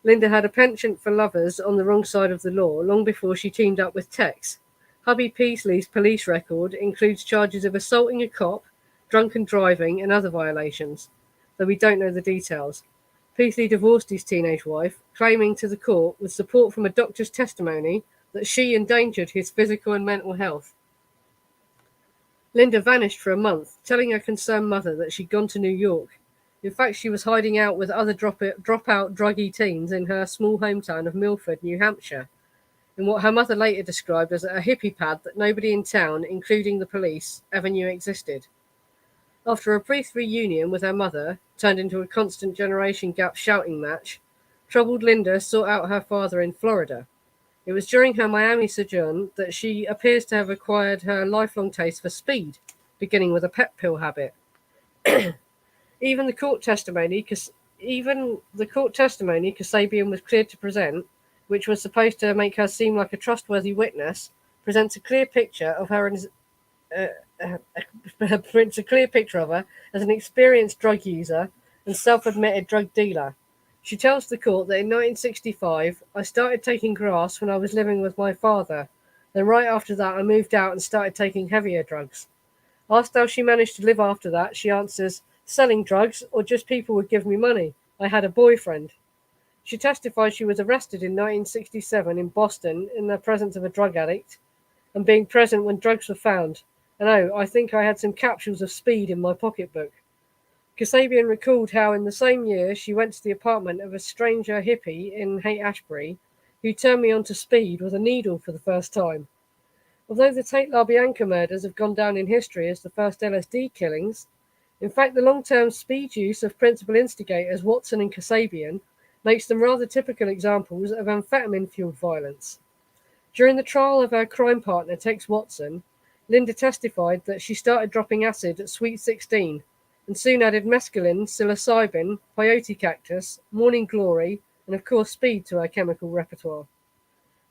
Linda had a penchant for lovers on the wrong side of the law long before she teamed up with Tex. Hubby Peasley's police record includes charges of assaulting a cop, drunken driving, and other violations, though we don't know the details. Peasley divorced his teenage wife, claiming to the court, with support from a doctor's testimony, that she endangered his physical and mental health. Linda vanished for a month, telling her concerned mother that she'd gone to New York. In fact, she was hiding out with other dropout druggy teens in her small hometown of Milford, New Hampshire, in what her mother later described as a hippie pad that nobody in town, including the police, ever knew existed. After a brief reunion with her mother, turned into a constant generation gap shouting match, troubled Linda sought out her father in Florida. It was during her Miami sojourn that she appears to have acquired her lifelong taste for speed, beginning with a pep pill habit. Even the court testimony Kasabian was cleared to present, which was supposed to make her seem like a trustworthy witness, presents a clear picture of her as an experienced drug user and self-admitted drug dealer. She tells the court that in 1965, "I started taking grass when I was living with my father. Then right after that, I moved out and started taking heavier drugs." Asked how she managed to live after that, she answers, "Selling drugs, or just people would give me money. I had a boyfriend." She testified she was arrested in 1967 in Boston in the presence of a drug addict and being present when drugs were found. And "Oh, I think I had some capsules of speed in my pocketbook." Kasabian recalled how in the same year she went to the apartment of a stranger hippie in Haight-Ashbury who turned me onto speed with a needle for the first time. Although the Tate LaBianca murders have gone down in history as the first LSD killings, in fact the long-term speed use of principal instigators Watson and Kasabian makes them rather typical examples of amphetamine-fueled violence. During the trial of her crime partner Tex Watson, Linda testified that she started dropping acid at Sweet 16 and soon added mescaline, psilocybin, peyote cactus, morning glory, and of course speed to her chemical repertoire.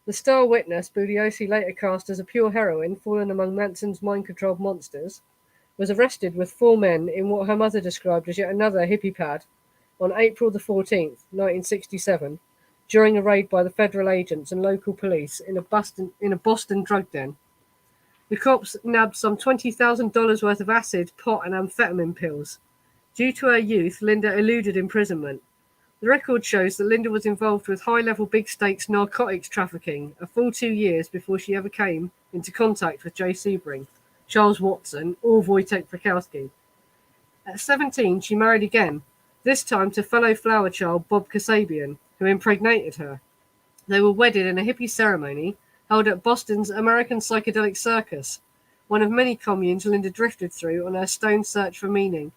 The star witness Bugliosi later cast as a pure heroine fallen among Manson's mind-controlled monsters was arrested with 4 men in what her mother described as yet another hippie pad on April the 14th, 1967, during a raid by the federal agents and local police in a Boston drug den. The cops nabbed some $20,000 worth of acid, pot, and amphetamine pills. Due to her youth, Linda eluded imprisonment. The record shows that Linda was involved with high-level big-stakes narcotics trafficking a full 2 years before she ever came into contact with Joe Sebring, Charles Watson, or Voytek Frykowski. At 17, she married again, this time to fellow flower child Bob Kasabian, who impregnated her. They were wedded in a hippie ceremony held at Boston's American Psychedelic Circus, one of many communes Linda drifted through on her stone search for meaning.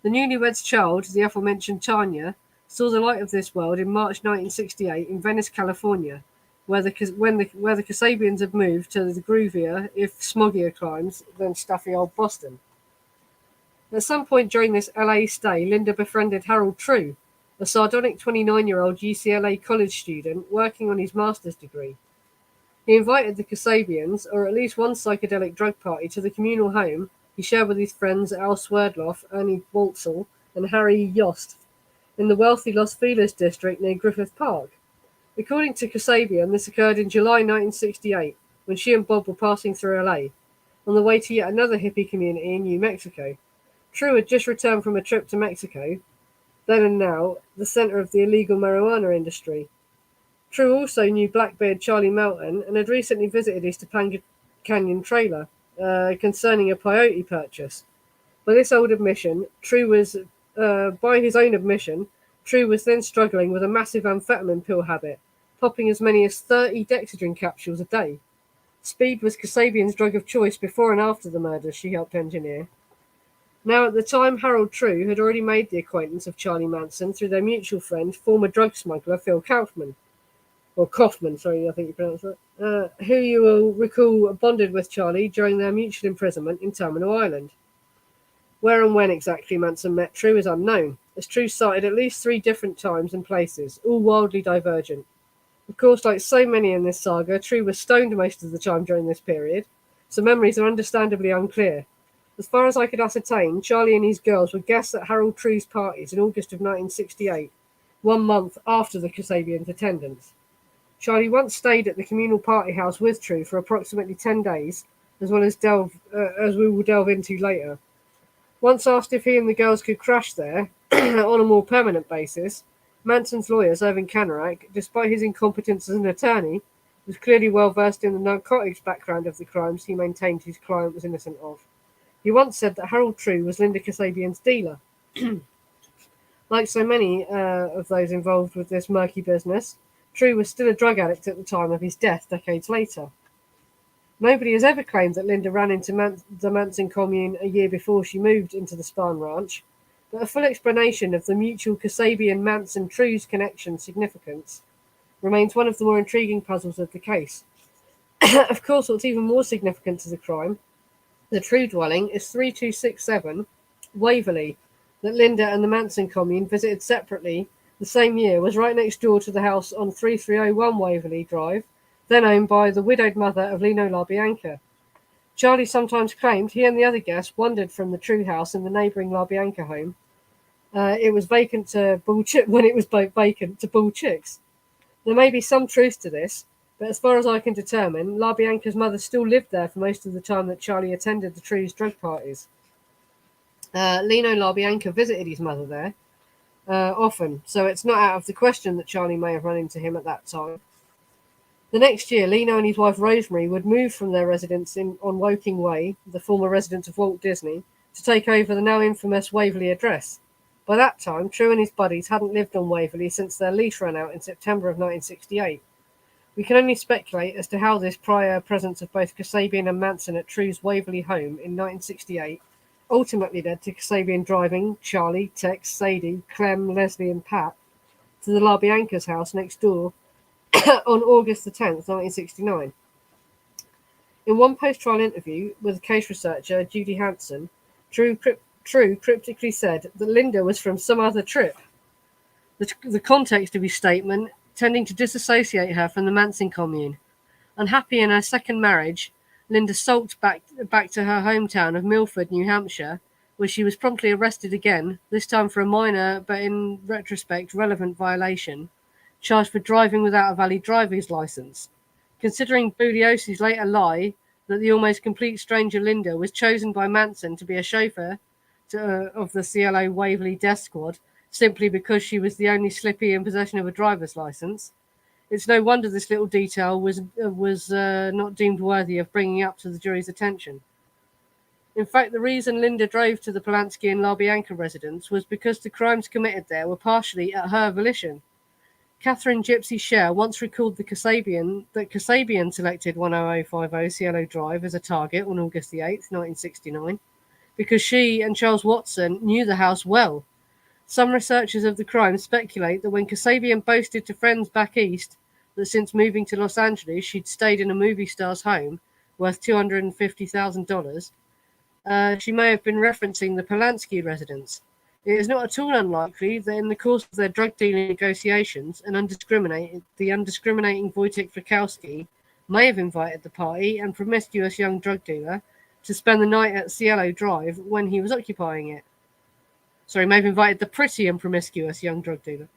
The newlyweds' child, the aforementioned Tanya, saw the light of this world in March 1968 in Venice, California, where the Kasabians had moved to the groovier, if smoggier climes than stuffy old Boston. At some point during this LA stay, Linda befriended Harold True, a sardonic 29-year-old UCLA college student working on his master's degree. He invited the Kasabians, or at least one psychedelic drug party, to the communal home he shared with his friends Al Swerdloff, Ernie Waltzel, and Harry Yost in the wealthy Los Feliz district near Griffith Park. According to Kasabian, this occurred in July 1968, when she and Bob were passing through LA, on the way to yet another hippie community in New Mexico. True had just returned from a trip to Mexico, then and now the center of the illegal marijuana industry. True also knew Blackbeard Charlie Melton and had recently visited his Topanga Canyon trailer concerning a peyote purchase. By his own admission, True was then struggling with a massive amphetamine pill habit, popping as many as 30 dexedrine capsules a day. Speed was Kasabian's drug of choice before and after the murders she helped engineer. Now, at the time, Harold True had already made the acquaintance of Charlie Manson through their mutual friend, former drug smuggler Phil Kaufman, I think you pronounce it, who you will recall bonded with Charlie during their mutual imprisonment in Terminal Island. Where and when exactly Manson met True is unknown, as True cited at least 3 different times and places, all wildly divergent. Of course, like so many in this saga, True was stoned most of the time during this period, so memories are understandably unclear. As far as I could ascertain, Charlie and his girls were guests at Harold True's parties in August of 1968, 1 month after the Kasabians' attendance. Charlie once stayed at the communal party house with True for approximately 10 days, as we will delve into later. Once asked if he and the girls could crash there on a more permanent basis, Manson's lawyer, Irving Kanarak, despite his incompetence as an attorney, was clearly well versed in the narcotics background of the crimes he maintained his client was innocent of. He once said that Harold True was Linda Kasabian's dealer. Like so many of those involved with this murky business, True was still a drug addict at the time of his death decades later. Nobody has ever claimed that Linda ran into the Manson commune a year before she moved into the Spahn Ranch, but a full explanation of the mutual Kasabian-Manson-True's connection significance remains one of the more intriguing puzzles of the case. Of course, what's even more significant to the crime, the True dwelling, is 3267 Waverly, that Linda and the Manson commune visited separately the same year, was right next door to the house on 3301 Waverly Drive, then owned by the widowed mother of Lino LaBianca. Charlie sometimes claimed he and the other guests wandered from the True house in the neighbouring LaBianca home. It was vacant to bull chicks. There may be some truth to this, but as far as I can determine, LaBianca's mother still lived there for most of the time that Charlie attended the True's drug parties. Lino LaBianca visited his mother there often, so it's not out of the question that Charlie may have run into him at that time. The next year, Lino and his wife Rosemary would move from their residence on Woking Way, the former residence of Walt Disney, to take over the now infamous Waverly address. By that time, True and his buddies hadn't lived on Waverly since their lease ran out in September of 1968. We can only speculate as to how this prior presence of both Kasabian and Manson at True's Waverly home in 1968 ultimately led to Kasabian driving Charlie, Tex, Sadie, Clem, Leslie and Pat to the LaBianca's house next door on August the 10th, 1969. In one post-trial interview with case researcher Judy Hanson, True cryptically said that Linda was from some other trip. The context of his statement tending to disassociate her from the Manson commune. Unhappy in her second marriage, Linda sulked back to her hometown of Milford, New Hampshire, where she was promptly arrested again, this time for a minor but in retrospect relevant violation, charged for driving without a valid driver's license. Considering Bugliosi's later lie that the almost complete stranger Linda was chosen by Manson to be a chauffeur of the CLO Waverly Death Squad, simply because she was the only slippy in possession of a driver's license. It's no wonder this little detail was not deemed worthy of bringing up to the jury's attention. In fact, the reason Linda drove to the Polanski and LaBianca residence was because the crimes committed there were partially at her volition. Catherine Gypsy Scher once recalled that Kasabian selected 10050 Cielo Drive as a target on August the 8th, 1969, because she and Charles Watson knew the house well. Some researchers of the crime speculate that when Kasabian boasted to friends back east that since moving to Los Angeles she'd stayed in a movie star's home worth $250,000, she may have been referencing the Polanski residence. It is not at all unlikely that in the course of their drug dealing negotiations, the undiscriminating Voytek Frykowski may have invited the party and promiscuous young drug dealer to spend the night at Cielo Drive when he was occupying it. Sorry, may have invited the pretty and promiscuous young drug dealer.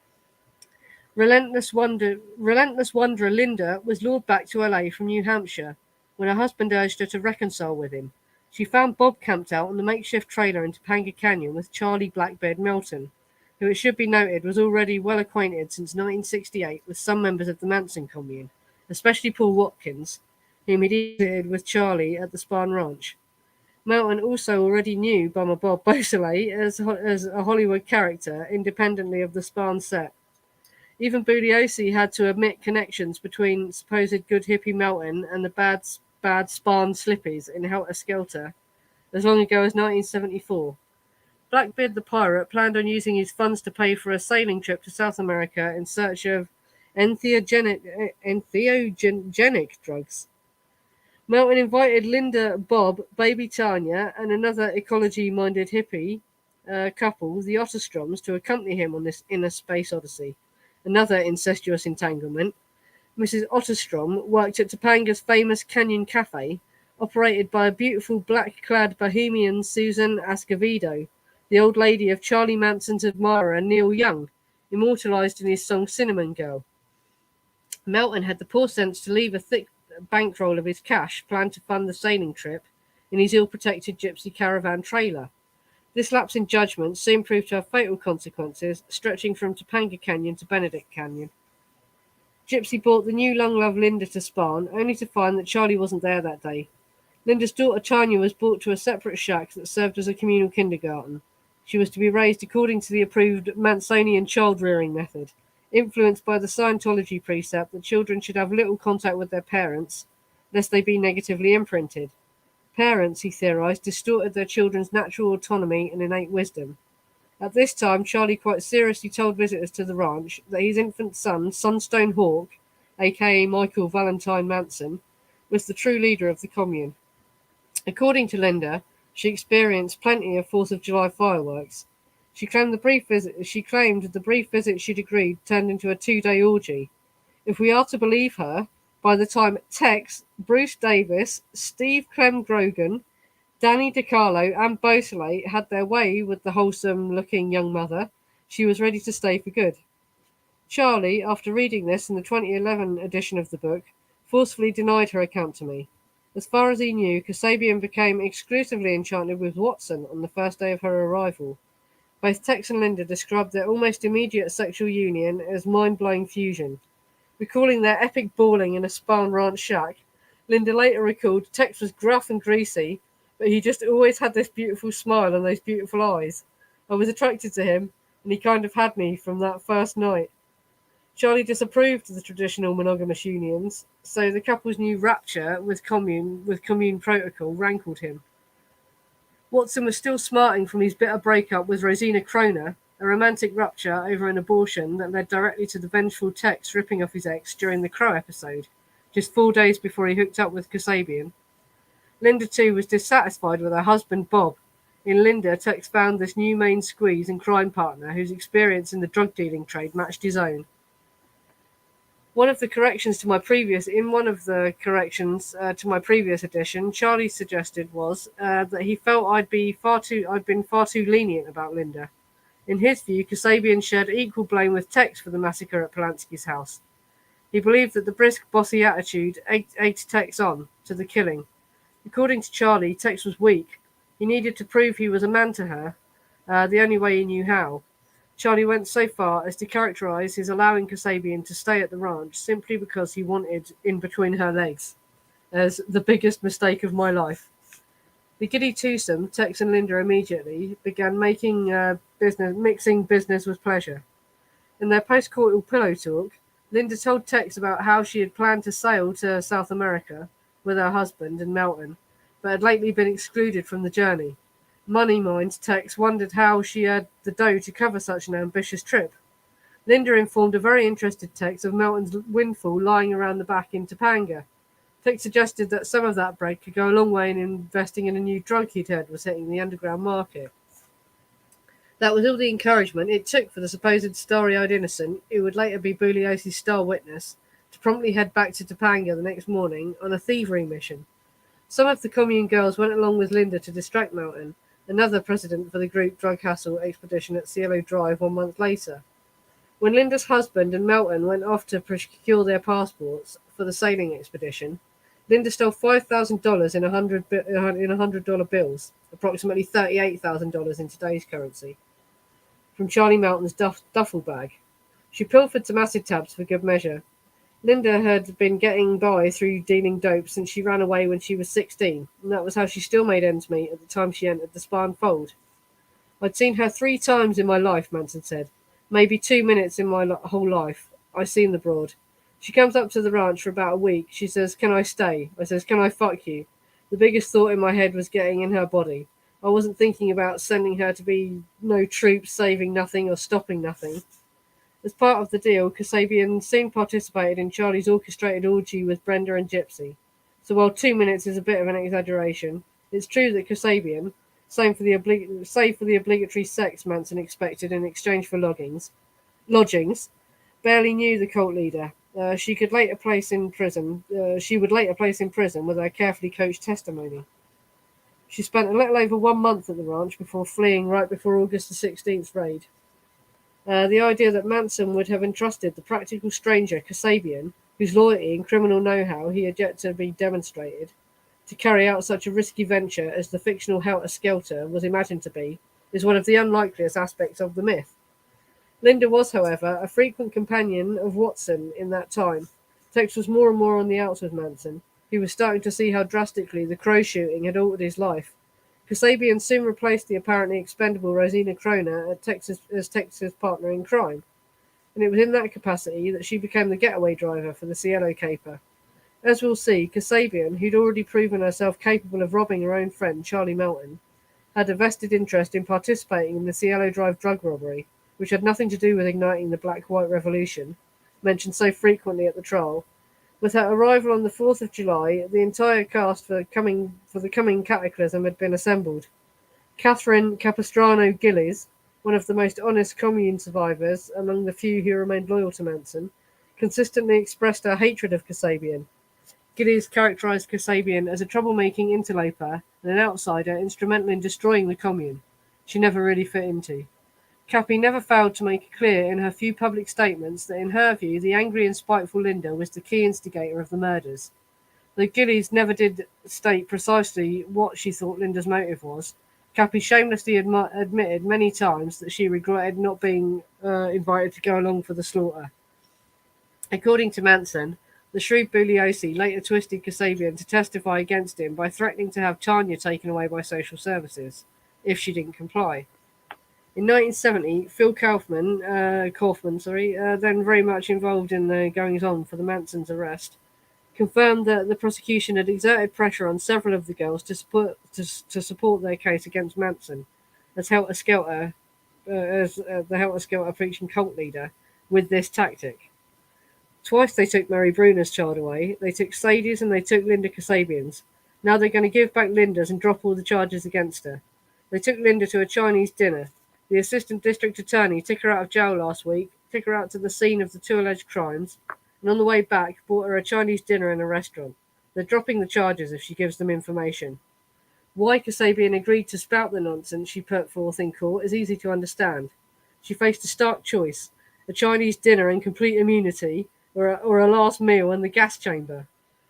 Relentless wanderer Linda was lured back to LA from New Hampshire when her husband urged her to reconcile with him. She found Bob camped out on the makeshift trailer in Topanga Canyon with Charlie Blackbeard Melton, who it should be noted was already well acquainted since 1968 with some members of the Manson commune, especially Paul Watkins, whom he'd visited with Charlie at the Spahn Ranch. Melton also already knew Bummer Bob Beausoleil as a Hollywood character, independently of the Spahn set. Even Bugliosi had to admit connections between supposed good hippie Melton and the bad Spahn slippies in Helter Skelter as long ago as 1974. Blackbeard the pirate planned on using his funds to pay for a sailing trip to South America in search of entheogenic drugs. Melton invited Linda, Bob, baby Tanya, and another ecology-minded hippie couple, the Otterstroms, to accompany him on this inner space odyssey. Another incestuous entanglement. Mrs. Otterstrom worked at Topanga's famous Canyon Cafe, operated by a beautiful black-clad bohemian Susan Escovedo, the old lady of Charlie Manson's admirer Neil Young, immortalized in his song Cinnamon Girl. Melton had the poor sense to leave a thick bankroll of his cash planned to fund the sailing trip in his ill-protected gypsy caravan trailer. This lapse in judgment soon proved to have fatal consequences, stretching from Topanga Canyon to Benedict Canyon. Gypsy brought the new long-loved Linda to Spahn, only to find that Charlie wasn't there that day. Linda's daughter Tanya was brought to a separate shack that served as a communal kindergarten. She was to be raised according to the approved Mansonian child-rearing method, influenced by the Scientology precept that children should have little contact with their parents, lest they be negatively imprinted. Parents, he theorized, distorted their children's natural autonomy and innate wisdom. At this time, Charlie quite seriously told visitors to the ranch that his infant son, Sunstone Hawk, aka Michael Valentine Manson, was the true leader of the commune. According to Linda, she experienced plenty of 4th of July fireworks. She claimed the brief visit she'd agreed turned into a 2-day orgy. If we are to believe her, by the time Tex, Bruce Davis, Steve Clem Grogan, Danny DiCarlo and Beausoleil had their way with the wholesome-looking young mother, she was ready to stay for good. Charlie, after reading this in the 2011 edition of the book, forcefully denied her account to me. As far as he knew, Kasabian became exclusively enchanted with Watson on the first day of her arrival. Both Tex and Linda described their almost immediate sexual union as mind-blowing fusion. Recalling their epic bawling in a Spahn Ranch shack, Linda later recalled Tex was gruff and greasy, but he just always had this beautiful smile and those beautiful eyes. I was attracted to him, and he kind of had me from that first night. Charlie disapproved of the traditional monogamous unions, so the couple's new rapture with commune protocol rankled him. Watson was still smarting from his bitter breakup with Rosina Kroner, a romantic rupture over an abortion that led directly to the vengeful Tex ripping off his ex during the Crow episode, just 4 days before he hooked up with Kasabian. Linda, too, was dissatisfied with her husband, Bob. In Linda, Tex found this new main squeeze and crime partner whose experience in the drug-dealing trade matched his own. One of the corrections to my previous edition, Charlie suggested was that he felt I'd been far too lenient about Linda. In his view, Kasabian shared equal blame with Tex for the massacre at Polanski's house. He believed that the brisk, bossy attitude egged Tex on to the killing. According to Charlie, Tex was weak. He needed to prove he was a man to her, the only way he knew how. Charlie went so far as to characterize his allowing Kasabian to stay at the ranch simply because he wanted in between her legs as the biggest mistake of my life. The giddy twosome, Tex and Linda, immediately began mixing business with pleasure. In their post-coital pillow talk, Linda told Tex about how she had planned to sail to South America with her husband and Melton, but had lately been excluded from the journey. Money mind, Tex wondered how she had the dough to cover such an ambitious trip. Linda informed a very interested Tex of Melton's windfall lying around the back in Topanga. Tex suggested that some of that bread could go a long way in investing in a new drug he'd heard was hitting the underground market. That was all the encouragement it took for the supposed starry-eyed innocent, who would later be Bugliosi's star witness, to promptly head back to Topanga the next morning on a thievery mission. Some of the commune girls went along with Linda to distract Melton, another president for the group drug hassle expedition at Cielo Drive 1 month later. When Linda's husband and Melton went off to procure their passports for the sailing expedition, Linda stole $5,000 in $100 bills, approximately $38,000 in today's currency, from Charlie Melton's duffel bag. She pilfered some acid tabs for good measure. Linda had been getting by through dealing dope since she ran away when she was 16, and that was how she still made ends meet at the time she entered the Spa and Fold. I'd seen her 3 times in my life, Manson said. Maybe 2 minutes in my whole life. I seen the broad. She comes up to the ranch for about a week. She says, "Can I stay?" I says, "Can I fuck you?" The biggest thought in my head was getting in her body. I wasn't thinking about sending her to be no troops, saving nothing or stopping nothing. As part of the deal, Kasabian soon participated in Charlie's orchestrated orgy with Brenda and Gypsy. So while 2 minutes is a bit of an exaggeration, it's true that Kasabian, save for the obligatory sex Manson expected in exchange for lodgings, barely knew the cult leader. She would later place in prison with her carefully coached testimony. She spent a little over 1 month at the ranch before fleeing right before August the 16th raid. The idea that Manson would have entrusted the practical stranger Kasabian, whose loyalty and criminal know-how he had yet to be demonstrated, to carry out such a risky venture as the fictional Helter Skelter was imagined to be, is one of the unlikeliest aspects of the myth. Linda was, however, a frequent companion of Watson in that time. Tex was more and more on the outs with Manson. He was starting to see how drastically the crow shooting had altered his life. Kasabian soon replaced the apparently expendable Rosina Krona as Tex's partner in crime, and it was in that capacity that she became the getaway driver for the Cielo caper. As we'll see, Kasabian, who'd already proven herself capable of robbing her own friend, Charlie Melton, had a vested interest in participating in the Cielo Drive drug robbery, which had nothing to do with igniting the Black-White Revolution, mentioned so frequently at the trial. With her arrival on the 4th of July, the entire cast for the coming cataclysm had been assembled. Catherine Capistrano Gillies, one of the most honest commune survivors among the few who remained loyal to Manson, consistently expressed her hatred of Kasabian. Gillies characterized Kasabian as a troublemaking interloper and an outsider instrumental in destroying the commune she never really fit into. Cappy never failed to make it clear in her few public statements that in her view the angry and spiteful Linda was the key instigator of the murders. Though Gillies never did state precisely what she thought Linda's motive was, Cappy shamelessly admitted many times that she regretted not being invited to go along for the slaughter. According to Manson, the shrewd Bugliosi later twisted Kasabian to testify against him by threatening to have Tanya taken away by social services if she didn't comply. In 1970, Phil Kaufman, then very much involved in the goings-on for the Mansons' arrest, confirmed that the prosecution had exerted pressure on several of the girls to support their case against Manson as the Helter Skelter preaching cult leader with this tactic. Twice they took Mary Bruner's child away. They took Sadie's and they took Linda Kasabian's. Now they're going to give back Linda's and drop all the charges against her. They took Linda to a Chinese dinner. The assistant district attorney took her out of jail last week, took her out to the scene of the 2 alleged crimes, and on the way back bought her a Chinese dinner in a restaurant. They're dropping the charges if she gives them information. Why Kasabian agreed to spout the nonsense she put forth in court is easy to understand. She faced a stark choice: a Chinese dinner and complete immunity, or a last meal in the gas chamber.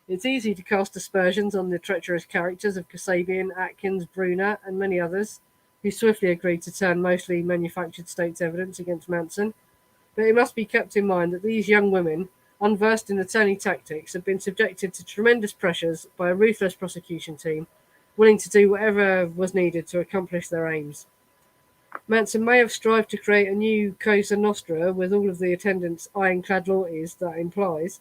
It's easy to cast aspersions on the treacherous characters of Kasabian, Atkins, Bruner, and many others. who swiftly agreed to turn mostly manufactured state's evidence against Manson. But it must be kept in mind that these young women, unversed in attorney tactics, had been subjected to tremendous pressures by a ruthless prosecution team, willing to do whatever was needed to accomplish their aims. Manson may have strived to create a new Cosa Nostra with all of the attendants' ironclad loyalties that implies,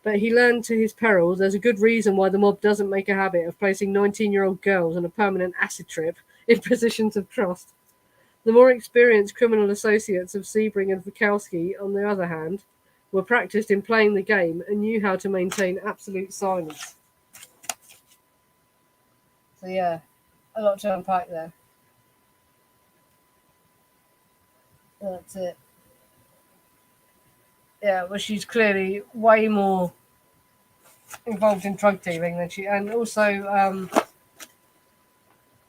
but he learned to his peril there's a good reason why the mob doesn't make a habit of placing 19-year-old girls on a permanent acid trip in positions of trust. The more experienced criminal associates of Sebring and Frykowski, on the other hand, were practiced in playing the game and knew how to maintain absolute silence. So yeah, a lot to unpack there. That's it. Yeah, well, she's clearly way more involved in drug dealing than she, and also,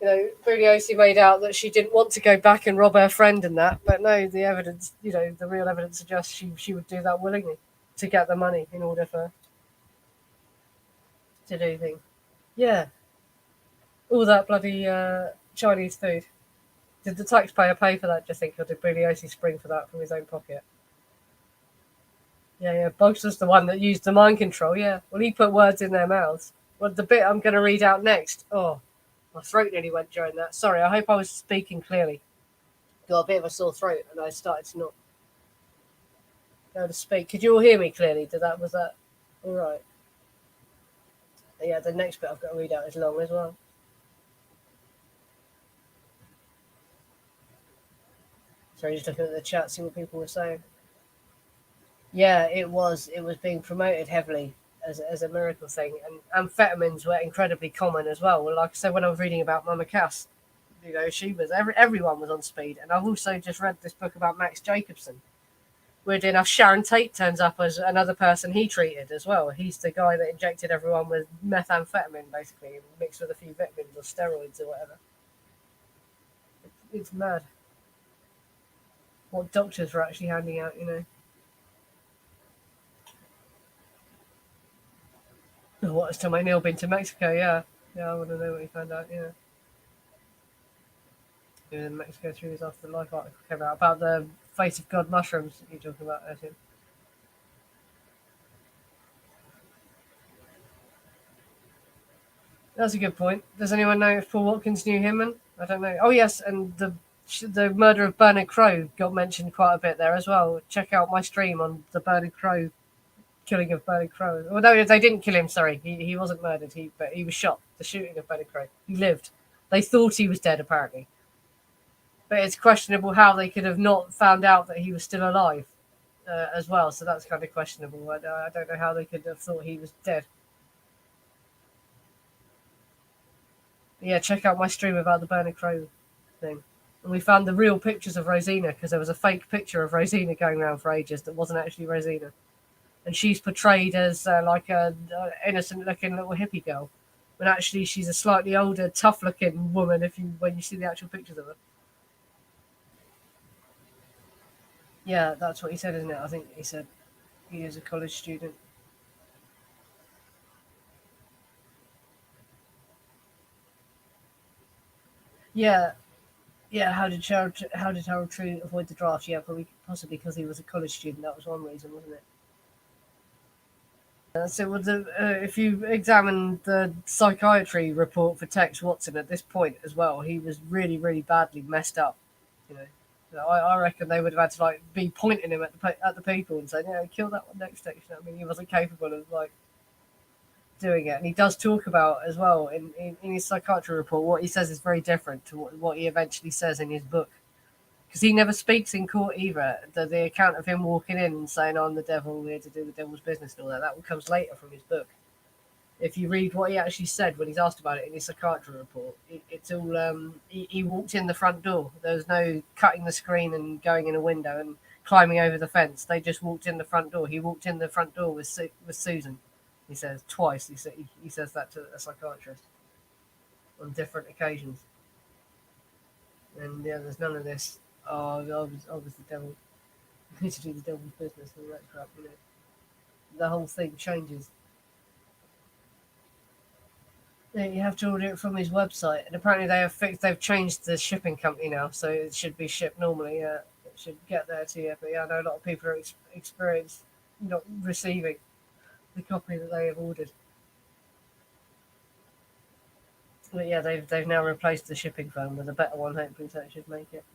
Bugliosi made out that she didn't want to go back and rob her friend and that, but no, the evidence, the real evidence suggests she would do that willingly to get the money in order to do things. Yeah, all that bloody Chinese food. Did the taxpayer pay for that, do you think, or did Bugliosi spring for that from his own pocket? Yeah, Boggs was the one that used the mind control, yeah. Well, he put words in their mouths. Well, the bit I'm going to read out next, my throat nearly went during that. Sorry, I hope I was speaking clearly. Got a bit of a sore throat, and I started to not be able to speak. Could you all hear me clearly? Was that all right? Yeah, the next bit I've got to read out is long as well. Sorry, just looking at the chat, see what people were saying. Yeah, it was being promoted heavily as a miracle thing, and amphetamines were incredibly common as well. Well, like I said, when I was reading about Mama Cass, she was everyone was on speed, and I've also just read this book about Max Jacobson. Weirdly enough, Sharon Tate turns up as another person he treated as well. He's the guy that injected everyone with methamphetamine, basically, mixed with a few vitamins or steroids or whatever. It's mad what doctors were actually handing out, What has Tom O'Neill been to Mexico? Yeah. Yeah, I want to know what he found out, yeah. In Mexico through his afterlife article came out about the face of God mushrooms that you're talking about, I think. That's a good point. Does anyone know if Paul Watkins knew him? I don't know. Oh, yes, and the murder of Bernard Crowe got mentioned quite a bit there as well. Check out my stream on the Bernard Crowe killing of Bernard Crowe. Well, no, they didn't kill him. Sorry, he wasn't murdered. But he was shot. The shooting of Bernard Crowe. He lived. They thought he was dead, apparently. But it's questionable how they could have not found out that he was still alive as well. So that's kind of questionable. I don't know how they could have thought he was dead. But yeah, check out my stream about the Bernard Crowe thing. And we found the real pictures of Rosina because there was a fake picture of Rosina going around for ages that wasn't actually Rosina. And she's portrayed as like a innocent-looking little hippie girl, when actually she's a slightly older, tough-looking woman. When you see the actual pictures of her. Yeah, that's what he said, isn't it? I think he said he is a college student. Yeah, How did Harold True avoid the draft? Yeah, possibly because he was a college student. That was one reason, wasn't it? So, if you examine the psychiatry report for Tex Watson at this point as well, he was really, really badly messed up. I reckon they would have had to be pointing him at the people and saying, "Yeah, kill that one next to." I mean, he wasn't capable of doing it, and he does talk about as well in his psychiatry report. What he says is very different to what he eventually says in his book. Because he never speaks in court either. The account of him walking in and saying, "I'm the devil, we're here to do the devil's business," and all that comes later from his book. If you read what he actually said when he's asked about it in his psychiatry report, it's all he walked in the front door. There was no cutting the screen and going in a window and climbing over the fence. They just walked in the front door. He walked in the front door with Susan. He says twice. He says that to a psychiatrist on different occasions. And yeah, there's none of this. Oh, I was the devil. I need to do the devil's business and all that crap. The whole thing changes. You have to order it from his website, and apparently they've changed the shipping company now, so it should be shipped normally. Yeah, it should get there to you. But yeah, I know a lot of people are experienced not receiving the copy that they have ordered. But yeah, they've now replaced the shipping firm with a better one, hopefully, so it should make it.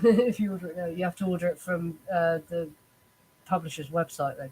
If you order it now, you have to order it from the publisher's website, though.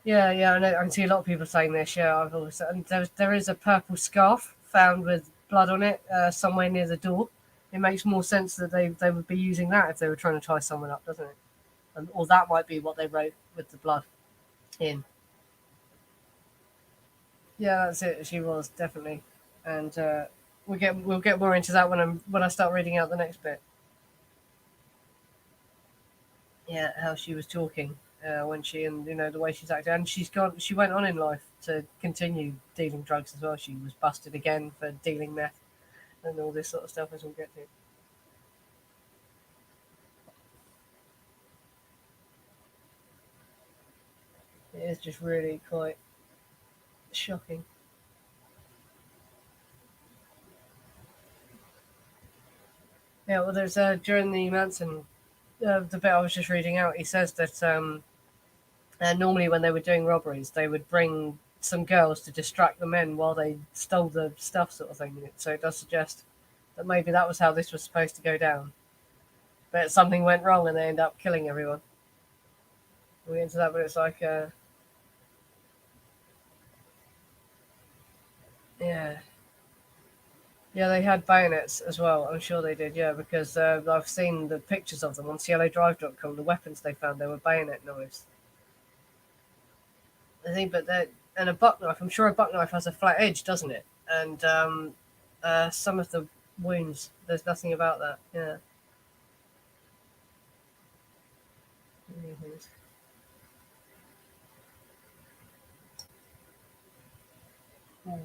Yeah, I know. I can see a lot of people saying this. Yeah, I've always and there is a purple scarf found with blood on it somewhere near the door. It makes more sense that they would be using that if they were trying to tie someone up, doesn't it? Or that might be what they wrote with the blood in. Yeah, that's it. She was definitely, and we'll get more into that when I start reading out the next bit. Yeah, how she was talking when she and the way she's acting, and she went on in life to continue dealing drugs as well. She was busted again for dealing meth and all this sort of stuff, as we'll get to. It is just really quite shocking. Yeah, well, there's during the Manson, the bit I was just reading out, he says that normally when they were doing robberies, they would bring some girls to distract the men while they stole the stuff, sort of thing. So it does suggest that maybe that was how this was supposed to go down. But something went wrong and they end up killing everyone. We'll get into that, but it's like, yeah. Yeah, they had bayonets as well. I'm sure they did, yeah, because I've seen the pictures of them on cielodrive.com. The weapons they found, they were bayonet knives. I think, but that and a buck knife. I'm sure a buck knife has a flat edge, doesn't it? And some of the wounds, there's nothing about that. Yeah. Mhm. Mm.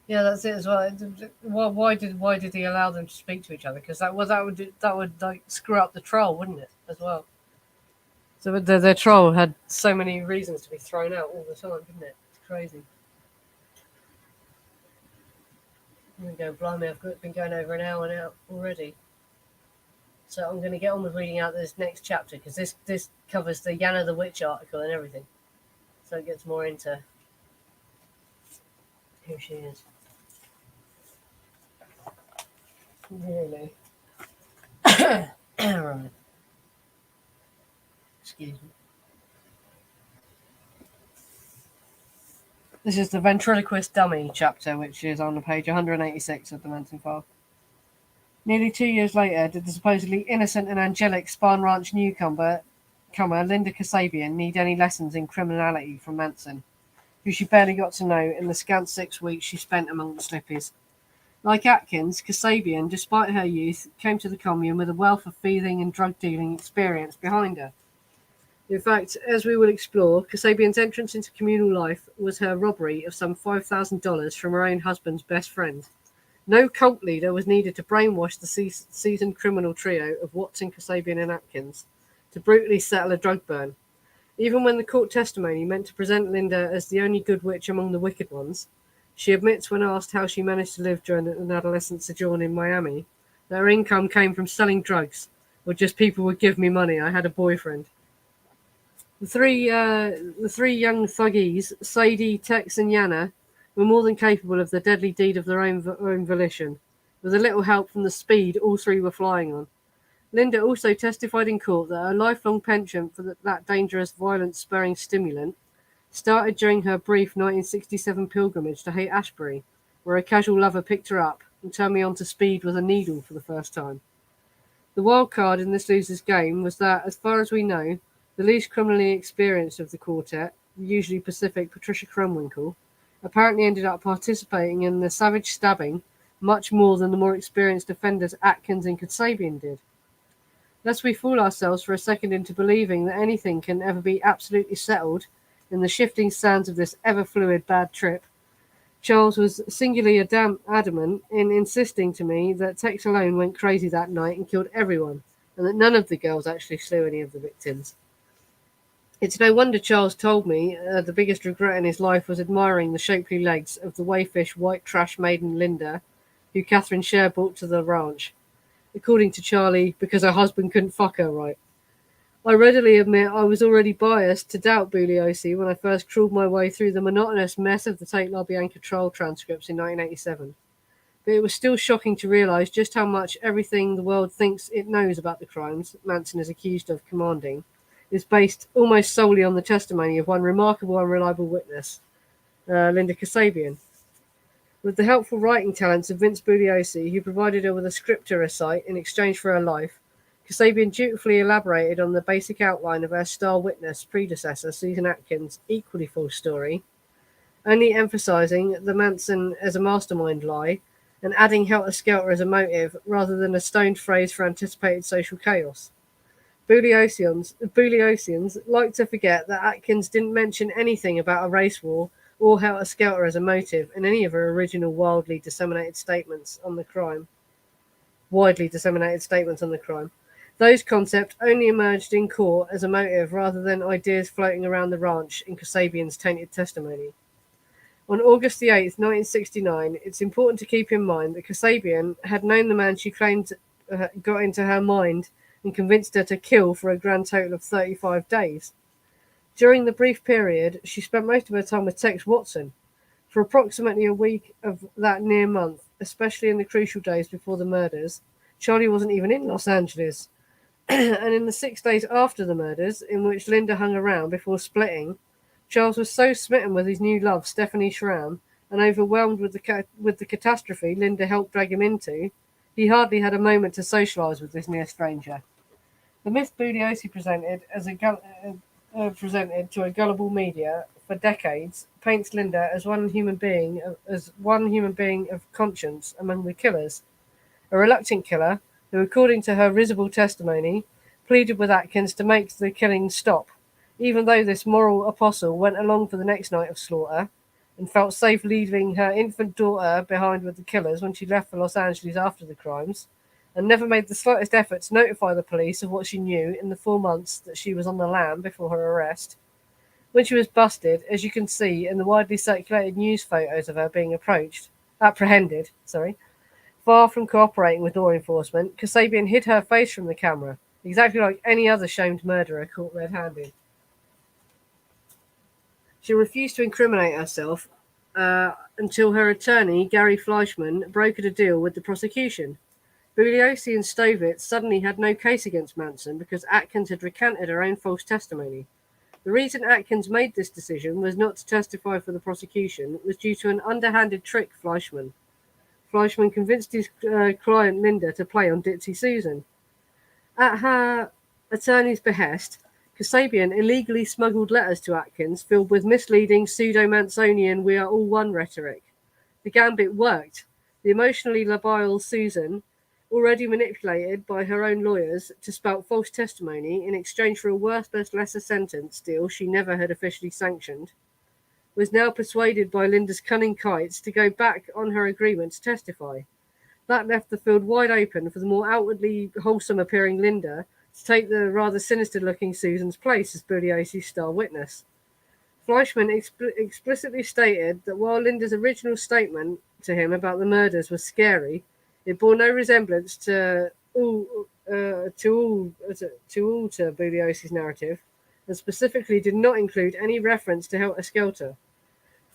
Yeah, that's it as well. Why did he allow them to speak to each other? Because that would like screw up the troll, wouldn't it? As well. So the troll had so many reasons to be thrown out all the time, didn't it? It's crazy. I'm gonna go, blimey, been going over an hour now already. So I'm going to get on with reading out this next chapter because this covers the Yana the Witch article and everything. So it gets more into who she is. Really. Right. Excuse me. This is the Ventriloquist Dummy chapter, which is on page 186 of the Manson file. Nearly 2 years later, did the supposedly innocent and angelic Spahn Ranch newcomer, Linda Kasabian, need any lessons in criminality from Manson, who she barely got to know in the scant 6 weeks she spent among the Slippies? Like Atkins, Kasabian, despite her youth, came to the commune with a wealth of thieving and drug dealing experience behind her. In fact, as we will explore, Kasabian's entrance into communal life was her robbery of some $5,000 from her own husband's best friend. No cult leader was needed to brainwash the seasoned criminal trio of Watson, Kasabian, and Atkins to brutally settle a drug burn. Even when the court testimony meant to present Linda as the only good witch among the wicked ones, she admits when asked how she managed to live during an adolescent sojourn in Miami, that her income came from selling drugs, or just people would give me money. I had a boyfriend. The three young thuggies, Sadie, Tex, and Yana, were more than capable of the deadly deed of their own volition. With a little help from the speed all three were flying on. Linda also testified in court that her lifelong penchant for that dangerous, violence-spurring stimulant started during her brief 1967 pilgrimage to Haight-Ashbury, where a casual lover picked her up and turned me on to speed with a needle for the first time. The wild card in this loser's game was that, as far as we know, the least criminally experienced of the quartet, usually Pacific Patricia Krenwinkel, apparently ended up participating in the savage stabbing much more than the more experienced offenders Atkins and Kasabian did. Lest we fool ourselves for a second into believing that anything can ever be absolutely settled in the shifting sands of this ever-fluid bad trip, Charles was singularly adamant in insisting to me that Tex alone went crazy that night and killed everyone, and that none of the girls actually slew any of the victims. It's no wonder Charles told me the biggest regret in his life was admiring the shapely legs of the wayfish white trash maiden Linda, who Catherine Share brought to the ranch. According to Charlie, because her husband couldn't fuck her right. I readily admit I was already biased to doubt Bugliosi when I first crawled my way through the monotonous mess of the Tate LaBianca trial transcripts in 1987. But it was still shocking to realise just how much everything the world thinks it knows about the crimes Manson is accused of commanding is based almost solely on the testimony of one remarkable and reliable witness, Linda Kasabian. With the helpful writing talents of Vince Bugliosi, who provided her with a script to recite in exchange for her life, Kasabian dutifully elaborated on the basic outline of her star witness predecessor, Susan Atkins' equally full story, only emphasising the Manson as a mastermind lie and adding Helter Skelter as a motive rather than a stoned phrase for anticipated social chaos. Bugliosians like to forget that Atkins didn't mention anything about a race war or Helter Skelter as a motive in any of her original widely disseminated statements on the crime. Those concepts only emerged in court as a motive rather than ideas floating around the ranch in Kasabian's tainted testimony. On August the 8th, 1969, it's important to keep in mind that Kasabian had known the man she claimed got into her mind and convinced her to kill for a grand total of 35 days. During the brief period, she spent most of her time with Tex Watson. For approximately a week of that near month, especially in the crucial days before the murders, Charlie wasn't even in Los Angeles. And in the 6 days after the murders, in which Linda hung around before splitting, Charles was so smitten with his new love, Stephanie Schramm, and overwhelmed with the catastrophe Linda helped drag him into, he hardly had a moment to socialise with this near stranger. The myth Bugliosi presented to a gullible media for decades paints Linda as one human being of conscience among the killers, a reluctant killer who, according to her risible testimony, pleaded with Atkins to make the killing stop, even though this moral apostle went along for the next night of slaughter and felt safe leaving her infant daughter behind with the killers when she left for Los Angeles after the crimes, and never made the slightest effort to notify the police of what she knew in the 4 months that she was on the lam before her arrest. When she was busted, as you can see in the widely circulated news photos of her being apprehended, far from cooperating with law enforcement, Kasabian hid her face from the camera, exactly like any other shamed murderer caught red-handed. She refused to incriminate herself until her attorney, Gary Fleischman, brokered a deal with the prosecution. Bugliosi and Stovitz suddenly had no case against Manson because Atkins had recanted her own false testimony. The reason Atkins made this decision was not to testify for the prosecution, was due to an underhanded trick Fleischman. Fleischman convinced his client Linda to play on Ditzy Susan. At her attorney's behest, Kasabian illegally smuggled letters to Atkins filled with misleading pseudo-Mansonian "we are all one" rhetoric. The gambit worked. The emotionally labile Susan, already manipulated by her own lawyers to spout false testimony in exchange for a worthless lesser sentence deal she never had officially sanctioned, was now persuaded by Linda's cunning kites to go back on her agreement to testify. That left the field wide open for the more outwardly wholesome-appearing Linda to take the rather sinister-looking Susan's place as Bugliosi's star witness. Fleischman explicitly stated that while Linda's original statement to him about the murders was scary, it bore no resemblance to Bugliosi's narrative, and specifically did not include any reference to Helter Skelter.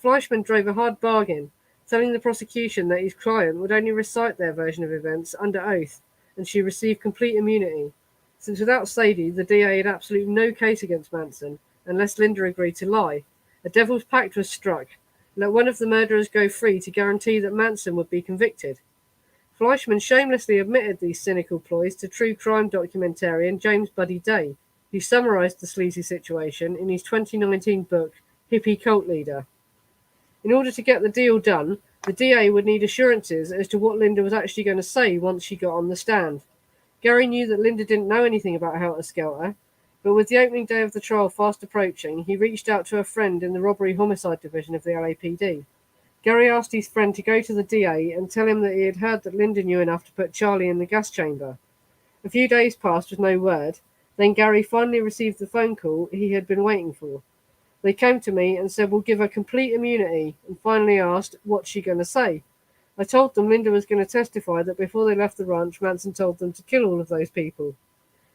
Fleischman drove a hard bargain, telling the prosecution that his client would only recite their version of events under oath, and she received complete immunity, since without Sadie, the DA had absolutely no case against Manson, unless Linda agreed to lie. A devil's pact was struck, let one of the murderers go free to guarantee that Manson would be convicted. Fleischman shamelessly admitted these cynical ploys to true crime documentarian James Buddy Day, who summarized the sleazy situation in his 2019 book, Hippie Cult Leader. In order to get the deal done, the DA would need assurances as to what Linda was actually going to say once she got on the stand. Gary knew that Linda didn't know anything about Helter Skelter, but with the opening day of the trial fast approaching, he reached out to a friend in the robbery homicide division of the LAPD. Gary asked his friend to go to the DA and tell him that he had heard that Linda knew enough to put Charlie in the gas chamber. A few days passed with no word. Then Gary finally received the phone call he had been waiting for. They came to me and said, "We'll give her complete immunity," and finally asked, "What's she going to say?" I told them Linda was going to testify that before they left the ranch, Manson told them to kill all of those people.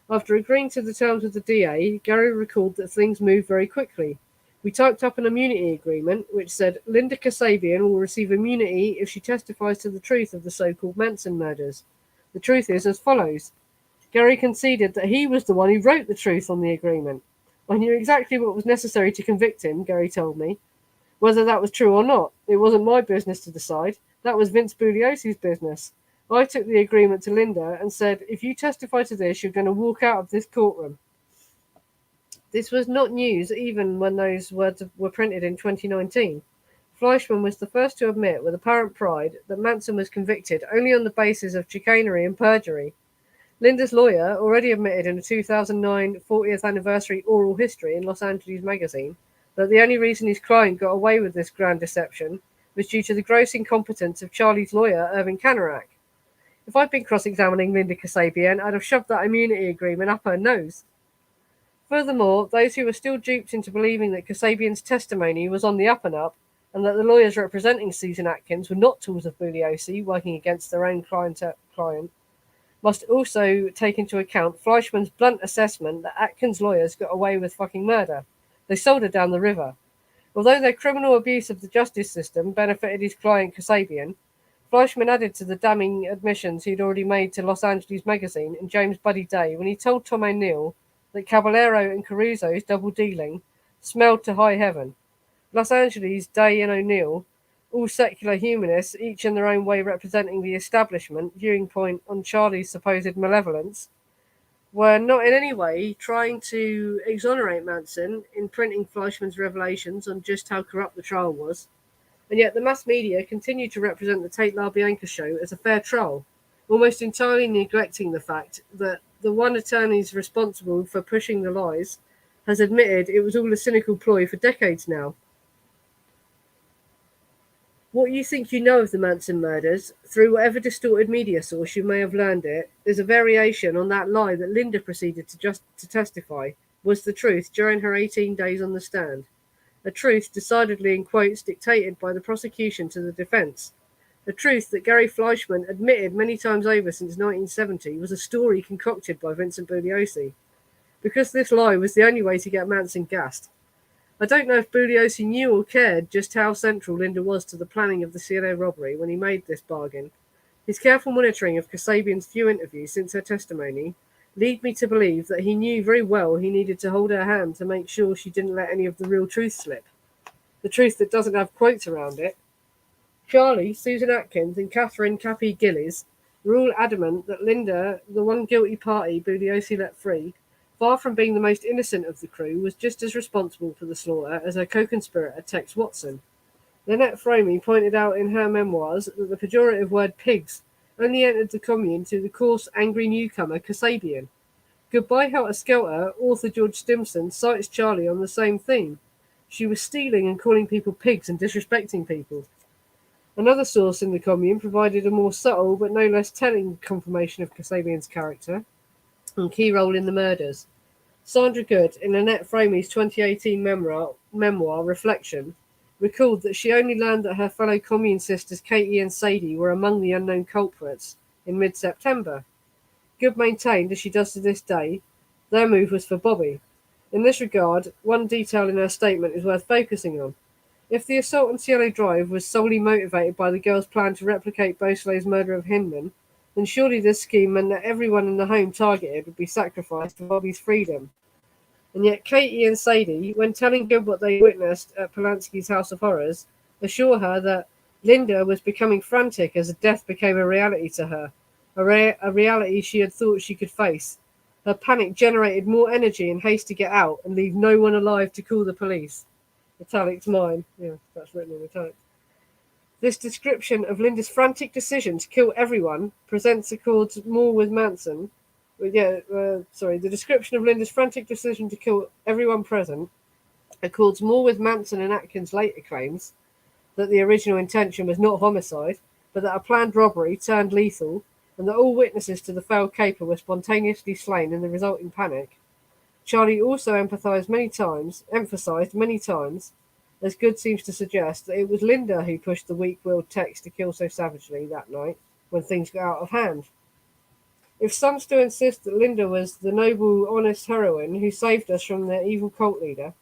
After agreeing to the terms with the DA, Gary recalled that things moved very quickly. We typed up an immunity agreement which said Linda Kasabian will receive immunity if she testifies to the truth of the so-called Manson murders. The truth is as follows. Gary conceded that he was the one who wrote the truth on the agreement. I knew exactly what was necessary to convict him, Gary told me. Whether that was true or not, it wasn't my business to decide. That was Vince Bugliosi's business. I took the agreement to Linda and said, "If you testify to this, you're going to walk out of this courtroom." This was not news even when those words were printed in 2019. Fleischman was the first to admit with apparent pride that Manson was convicted only on the basis of chicanery and perjury. Linda's lawyer already admitted in a 2009 40th anniversary oral history in Los Angeles magazine that the only reason his client got away with this grand deception was due to the gross incompetence of Charlie's lawyer, Irving Kanarak. If I'd been cross-examining Linda Kasabian, I'd have shoved that immunity agreement up her nose. Furthermore, those who were still duped into believing that Kasabian's testimony was on the up and up, and that the lawyers representing Susan Atkins were not tools of Bugliosi working against their own client, must also take into account Fleischman's blunt assessment that Atkins' lawyers got away with fucking murder. They sold her down the river. Although their criminal abuse of the justice system benefited his client Kasabian, Fleischman added to the damning admissions he'd already made to Los Angeles magazine and James Buddy Day when he told Tom O'Neill that Caballero and Caruso's double dealing smelled to high heaven. Los Angeles, Day and O'Neill, all secular humanists, each in their own way representing the establishment viewing point on Charlie's supposed malevolence, were not in any way trying to exonerate Manson in printing Fleischman's revelations on just how corrupt the trial was. And yet the mass media continued to represent the Tate LaBianca show as a fair trial, almost entirely neglecting the fact that the one attorney responsible for pushing the lies has admitted it was all a cynical ploy for decades now. What you think you know of the Manson murders, through whatever distorted media source you may have learned it, is a variation on that lie that Linda proceeded to testify was the truth during her 18 days on the stand. A truth decidedly in quotes dictated by the prosecution to the defense. A truth that Gary Fleischman admitted many times over since 1970 was a story concocted by Vincent Bugliosi. Because this lie was the only way to get Manson gassed. I don't know if Bugliosi knew or cared just how central Linda was to the planning of the Cielo robbery when he made this bargain. His careful monitoring of Kasabian's few interviews since her testimony lead me to believe that he knew very well he needed to hold her hand to make sure she didn't let any of the real truth slip. The truth that doesn't have quotes around it. Charlie, Susan Atkins, and Catherine Cappy Gillies were all adamant that Linda, the one guilty party Bugliosi let free, far from being the most innocent of the crew, was just as responsible for the slaughter as her co-conspirator Tex Watson. Lynette Fromme pointed out in her memoirs that the pejorative word pigs only entered the commune to the coarse, angry newcomer Kasabian. Goodbye Helter Skelter, author George Stimson cites Charlie on the same theme. She was stealing and calling people pigs and disrespecting people. Another source in the commune provided a more subtle but no less telling confirmation of Kasabian's character and key role in the murders. Sandra Good, in Lynette Frome's 2018 memoir Reflection, recalled that she only learned that her fellow commune sisters Katie and Sadie were among the unknown culprits in mid-September. Good maintained, as she does to this day, their move was for Bobby. In this regard, one detail in her statement is worth focusing on. If the assault on Cielo Drive was solely motivated by the girls' plan to replicate Beausoleil's murder of Hinman, then surely this scheme meant that everyone in the home targeted would be sacrificed for Bobby's freedom. And yet Katie and Sadie, when telling Good what they witnessed at Polanski's House of Horrors, assure her that Linda was becoming frantic as death became a reality to her, a reality she had thought she could face. Her panic generated more energy and haste to get out and leave no one alive to call the police. Italics mine. Yeah, that's written in italics. This description of Linda's frantic decision to kill everyone presents accords more with Manson. The description of Linda's frantic decision to kill everyone present accords more with Manson and Atkins' later claims that the original intention was not homicide, but that a planned robbery turned lethal, and that all witnesses to the failed caper were spontaneously slain in the resulting panic. Charlie also emphasized many times, as Good seems to suggest, that it was Linda who pushed the weak-willed Tex to kill so savagely that night when things got out of hand. If some still insist that Linda was the noble, honest heroine who saved us from the evil cult leader,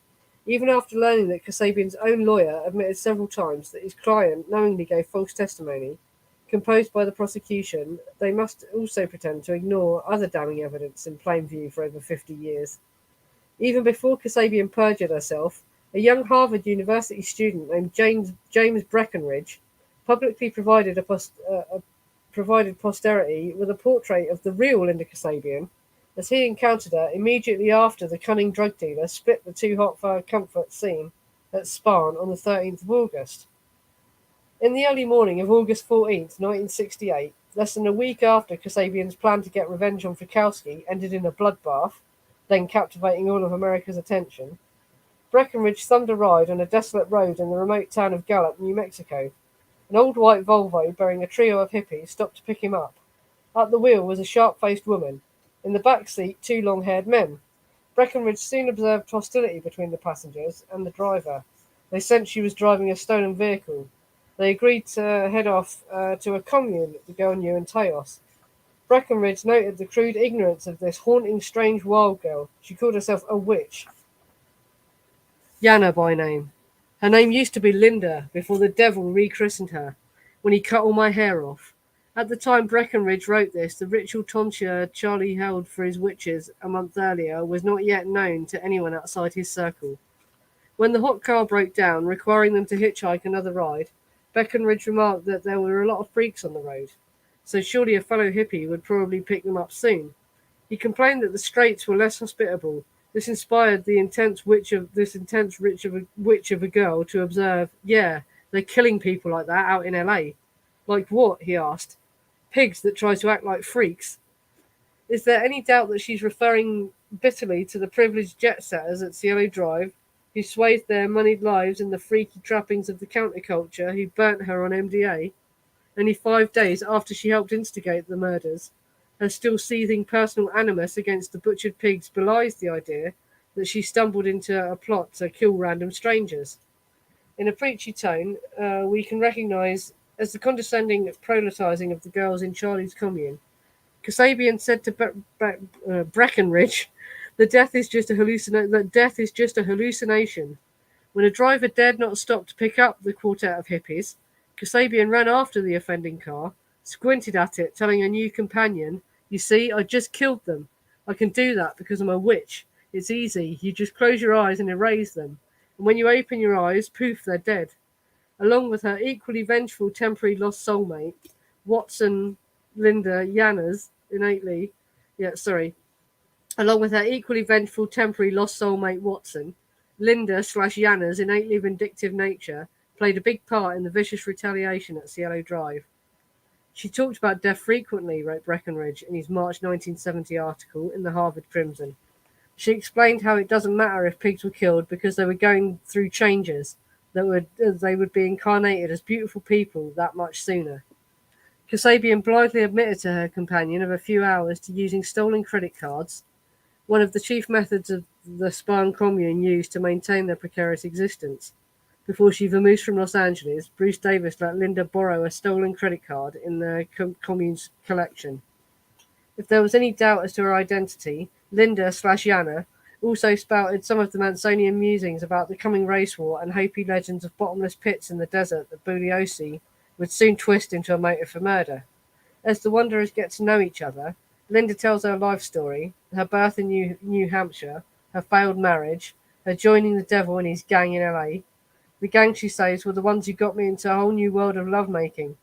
even after learning that Kasabian's own lawyer admitted several times that his client knowingly gave false testimony, composed by the prosecution, they must also pretend to ignore other damning evidence in plain view for over 50 years. Even before Kasabian perjured herself, a young Harvard University student named James Breckenridge publicly provided posterity with a portrait of the real Linda Kasabian, as he encountered her immediately after the cunning drug dealer split the Too Hot for Comfort scene at Spahn on the 13th of August. In the early morning of August 14th, 1968, less than a week after Kasabian's plan to get revenge on Frykowski ended in a bloodbath, then captivating all of America's attention, Breckenridge thumbed a ride on a desolate road in the remote town of Gallup, New Mexico. An old white Volvo bearing a trio of hippies stopped to pick him up. At the wheel was a sharp-faced woman. In the back seat, two long-haired men. Breckenridge soon observed hostility between the passengers and the driver. They sensed she was driving a stolen vehicle. They agreed to head off to a commune the girl knew in Taos. Breckenridge noted the crude ignorance of this haunting, strange wild girl. She called herself a witch. Yana by name. Her name used to be Linda before the devil rechristened her, when he cut all my hair off. At the time Breckenridge wrote this, the ritual tonsure Charlie held for his witches a month earlier was not yet known to anyone outside his circle. When the hot car broke down, requiring them to hitchhike another ride, Breckenridge remarked that there were a lot of freaks on the road, so surely a fellow hippie would probably pick them up soon. He complained that the straights were less hospitable. This inspired the intense witch of a girl to observe, "Yeah, they're killing people like that out in LA." "Like what?" he asked. "Pigs that try to act like freaks." Is there any doubt that she's referring bitterly to the privileged jet-setters at Cielo Drive, who swathed their moneyed lives in the freaky trappings of the counterculture who burnt her on MDA? Only 5 days after she helped instigate the murders, her still seething personal animus against the butchered pigs belies the idea that she stumbled into a plot to kill random strangers. In a preachy tone, we can recognise as the condescending proletizing of the girls in Charlie's commune. Kasabian said to Breckenridge that death is just a hallucination. When a driver dared not stop to pick up the quartet of hippies, Kasabian ran after the offending car, squinted at it, telling her new companion, "You see, I just killed them. I can do that because I'm a witch. It's easy. You just close your eyes and erase them. And when you open your eyes, poof, they're dead." Along with her equally vengeful temporary lost soulmate, Watson, Linda, Yana's innately, along with her equally vengeful temporary lost soulmate Watson, Linda/Yana's innately vindictive nature played a big part in the vicious retaliation at Cielo Drive. "She talked about death frequently," wrote Breckenridge in his March 1970 article in the Harvard Crimson. "She explained how it doesn't matter if pigs were killed because they were going through changes, that they would be incarnated as beautiful people that much sooner." Kasabian blithely admitted to her companion of a few hours to using stolen credit cards, one of the chief methods of the Spahn commune used to maintain their precarious existence. Before she vamoosed from Los Angeles, Bruce Davis let Linda borrow a stolen credit card in the commune's collection. If there was any doubt as to her identity, Linda/Yana also spouted some of the Mansonian musings about the coming race war and Hopi legends of bottomless pits in the desert that Bugliosi would soon twist into a motive for murder. As the wanderers get to know each other, Linda tells her life story, her birth in New Hampshire, her failed marriage, her joining the devil and his gang in LA. The gang, she says, were the ones who got me into a whole new world of lovemaking.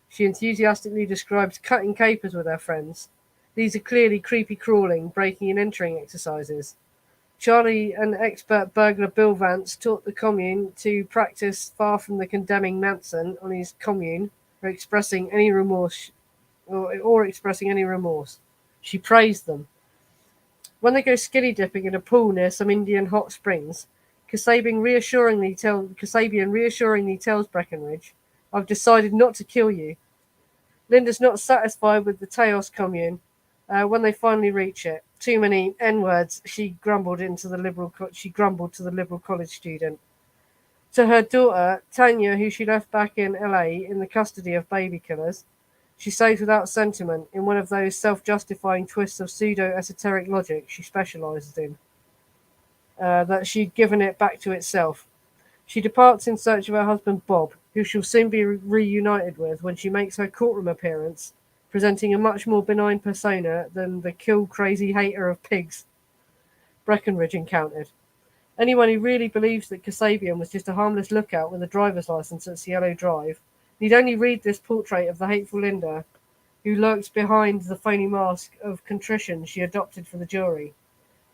She enthusiastically describes cutting capers with her friends. These are clearly creepy crawling, breaking and entering exercises. Charlie and expert burglar Bill Vance taught the commune to practice far from the condemning Manson on his commune or expressing any remorse. She praised them. When they go skinny dipping in a pool near some Indian hot springs, Kasabian reassuringly tells Breckenridge, "I've decided not to kill you." Linda's not satisfied with the Teos commune when they finally reach it. Too many N-words, she grumbled to the liberal college student. To her daughter, Tanya, who she left back in LA in the custody of baby killers, she says without sentiment, in one of those self-justifying twists of pseudo-esoteric logic she specializes in, that she'd given it back to itself. She departs in search of her husband Bob, who she'll soon be reunited with when she makes her courtroom appearance, presenting a much more benign persona than the kill-crazy hater of pigs Breckenridge encountered. Anyone who really believes that Kasabian was just a harmless lookout with a driver's license at Cielo Drive need only read this portrait of the hateful Linda, who lurks behind the phony mask of contrition she adopted for the jury.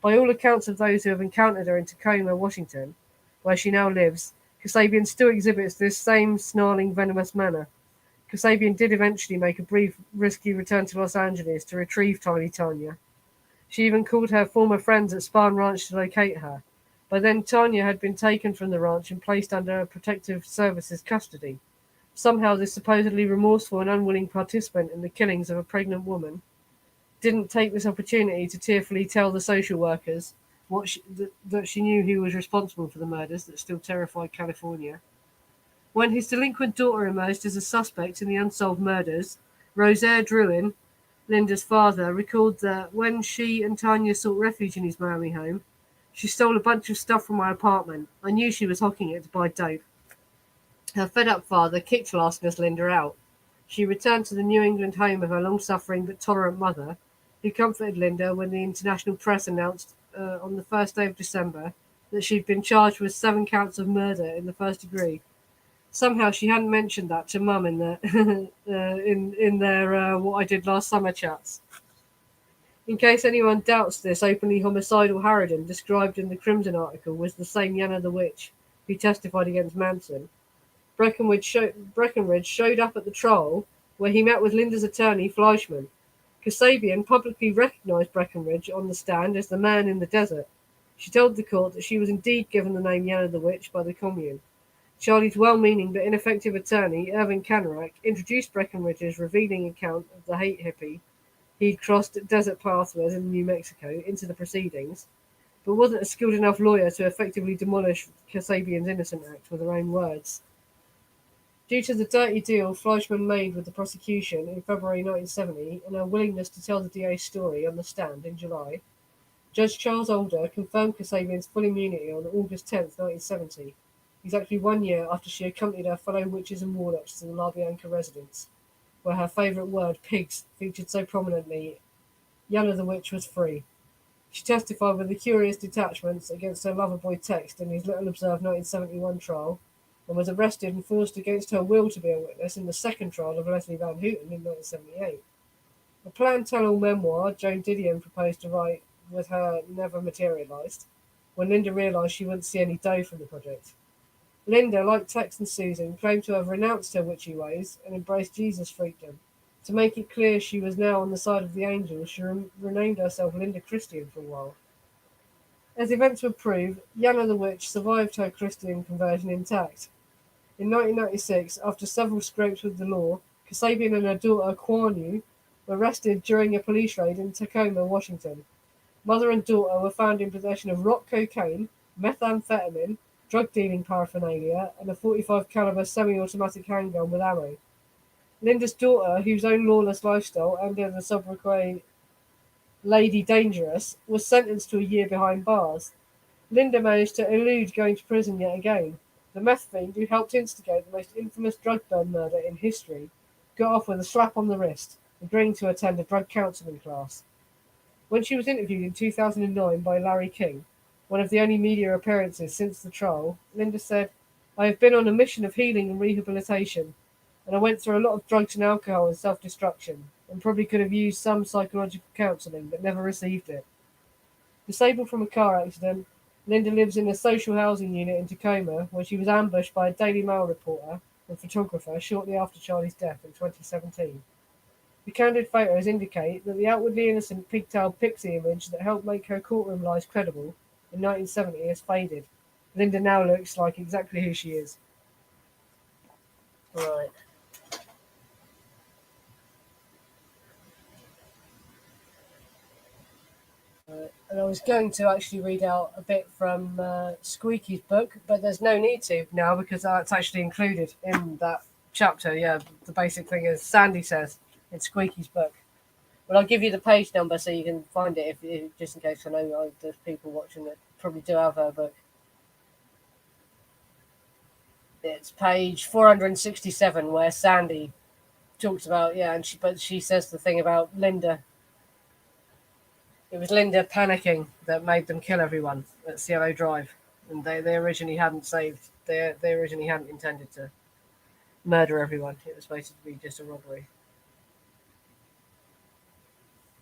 By all accounts of those who have encountered her in Tacoma, Washington, where she now lives, Kasabian still exhibits this same snarling, venomous manner. Kasabian did eventually make a brief, risky return to Los Angeles to retrieve tiny Tanya. She even called her former friends at Spahn Ranch to locate her. By then, Tanya had been taken from the ranch and placed under Protective Services custody. Somehow, this supposedly remorseful and unwilling participant in the killings of a pregnant woman didn't take this opportunity to tearfully tell the social workers that she knew who was responsible for the murders that still terrified California. When his delinquent daughter emerged as a suspect in the unsolved murders, Rosaire Druin, Linda's father, recalled that when she and Tanya sought refuge in his Miami home, "She stole a bunch of stuff from my apartment. I knew she was hocking it to buy dope." Her fed-up father kicked Laskiness Linda out. She returned to the New England home of her long-suffering but tolerant mother, who comforted Linda when the international press announced on the first day of December that she'd been charged with 7 counts of murder in the first degree. Somehow she hadn't mentioned that to Mum in their What I Did Last Summer chats. In case anyone doubts this openly homicidal harridan described in the Crimson article was the same Yana the Witch who testified against Manson, Breckenridge showed up at the trial where he met with Linda's attorney, Fleischman. Kasabian publicly recognized Breckenridge on the stand as the man in the desert. She told the court that she was indeed given the name Yana the Witch by the commune. Charlie's well-meaning but ineffective attorney, Irving Kanarak, introduced Breckenridge's revealing account of the hate hippie he'd crossed desert paths with in New Mexico into the proceedings, but wasn't a skilled enough lawyer to effectively demolish Kasabian's innocent act with her own words. Due to the dirty deal Fleischman made with the prosecution in February 1970 and her willingness to tell the DA's story on the stand in July, Judge Charles Alder confirmed Kasabian's full immunity on August 10, 1970, exactly 1 year after she accompanied her fellow witches and warlocks to the La Bianca residence, where her favourite word, pigs, featured so prominently. Yana the Witch was free. She testified with the curious detachments against her lover Voytek in his little-observed 1971 trial, and was arrested and forced against her will to be a witness in the second trial of Leslie Van Houten in 1978. A planned tell-all memoir Joan Didion proposed to write with her never materialised, when Linda realised she wouldn't see any dough from the project. Linda, like Tex and Susan, claimed to have renounced her witchy ways and embraced Jesus freakdom. To make it clear she was now on the side of the angels, she renamed herself Linda Christian for a while. As events would prove, Yana the Witch survived her Christian conversion intact. In 1996, after several scrapes with the law, Kasabian and her daughter Kwan Yu were arrested during a police raid in Tacoma, Washington. Mother and daughter were found in possession of rock cocaine, methamphetamine, drug-dealing paraphernalia, and a .45 caliber semi-automatic handgun with ammo. Linda's daughter, whose own lawless lifestyle under the sobriquet Lady Dangerous, was sentenced to a year behind bars. Linda managed to elude going to prison yet again. The meth fiend who helped instigate the most infamous drug burn murder in history got off with a slap on the wrist, agreeing to attend a drug counselling class. When she was interviewed in 2009 by Larry King, one of the only media appearances since the trial, Linda said, "I have been on a mission of healing and rehabilitation, and I went through a lot of drugs and alcohol and self-destruction, and probably could have used some psychological counselling, but never received it." Disabled from a car accident, Linda lives in a social housing unit in Tacoma, where she was ambushed by a Daily Mail reporter and photographer shortly after Charlie's death in 2017. The candid photos indicate that the outwardly innocent pigtailed pixie image that helped make her courtroom lies credible in 1970 has faded, Linda now looks like exactly who she is. Right. And I was going to actually read out a bit from Squeaky's book, but there's no need to now because that's actually included in that chapter. Yeah, the basic thing is Sandy says in Squeaky's book. Well, I'll give you the page number so you can find it if just in case. I know there's people watching that probably do have her book. It's page 467 where Sandy talks about but she says the thing about Linda. It was Linda panicking that made them kill everyone at Cielo Drive, and they originally hadn't saved. They originally hadn't intended to murder everyone. It was supposed to be just a robbery.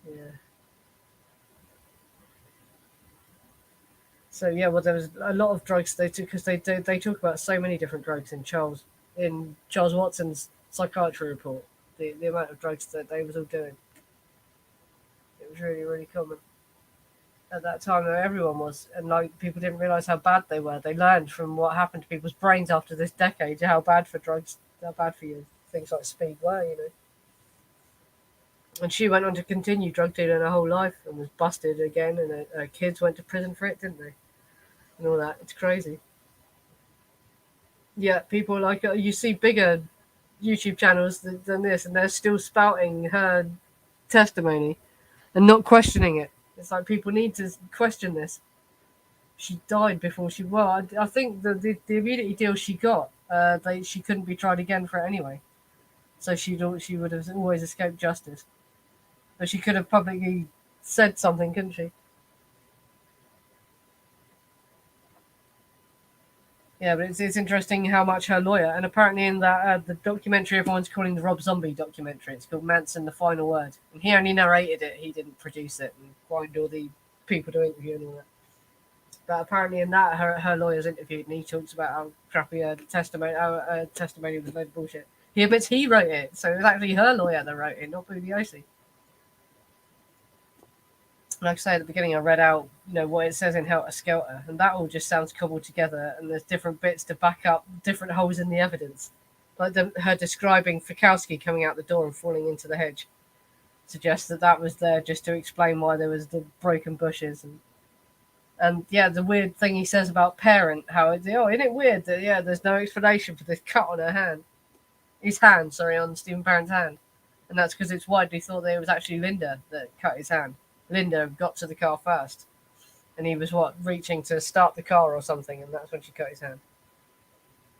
Yeah. So yeah, well, there was a lot of drugs they took because they talk about so many different drugs in Charles Watson's psychiatry report. The amount of drugs that they was all doing. It was really really common at that time. Though everyone was, and like people didn't realize how bad they were. They learned from what happened to people's brains after this decade how bad for drugs, how bad for you things like speed were. And she went on to continue drug dealing her whole life and was busted again, and her kids went to prison for it, didn't they? And all that. It's crazy. Yeah, people like you see bigger YouTube channels than this, and they're still spouting her testimony and not questioning it. It's like people need to question this. She died before she. Well, I think the immunity deal she got, she couldn't be tried again for it anyway, so she would have always escaped justice. But she could have publicly said something, couldn't she? Yeah, but it's interesting how much her lawyer, and apparently in that the documentary everyone's calling the Rob Zombie documentary, it's called Manson, the Final Word, and he only narrated it, he didn't produce it and find all the people to interview and all that. But apparently in that her lawyer's interviewed and he talks about how crappy her testimony was a load of bullshit. He admits he wrote it, so it was actually her lawyer that wrote it, not Bugliosi. Like I say at the beginning, I read out, what it says in Helter Skelter, and that all just sounds cobbled together, and there's different bits to back up different holes in the evidence. Like her describing Frykowski coming out the door and falling into the hedge suggests that was there just to explain why there was the broken bushes. And yeah, the weird thing he says about parent, how isn't it weird that, there's no explanation for this cut on her hand. On Stephen Parent's hand. And that's because it's widely thought that it was actually Linda that cut his hand. Linda got to the car first, and he was reaching to start the car or something, and that's when she cut his hand.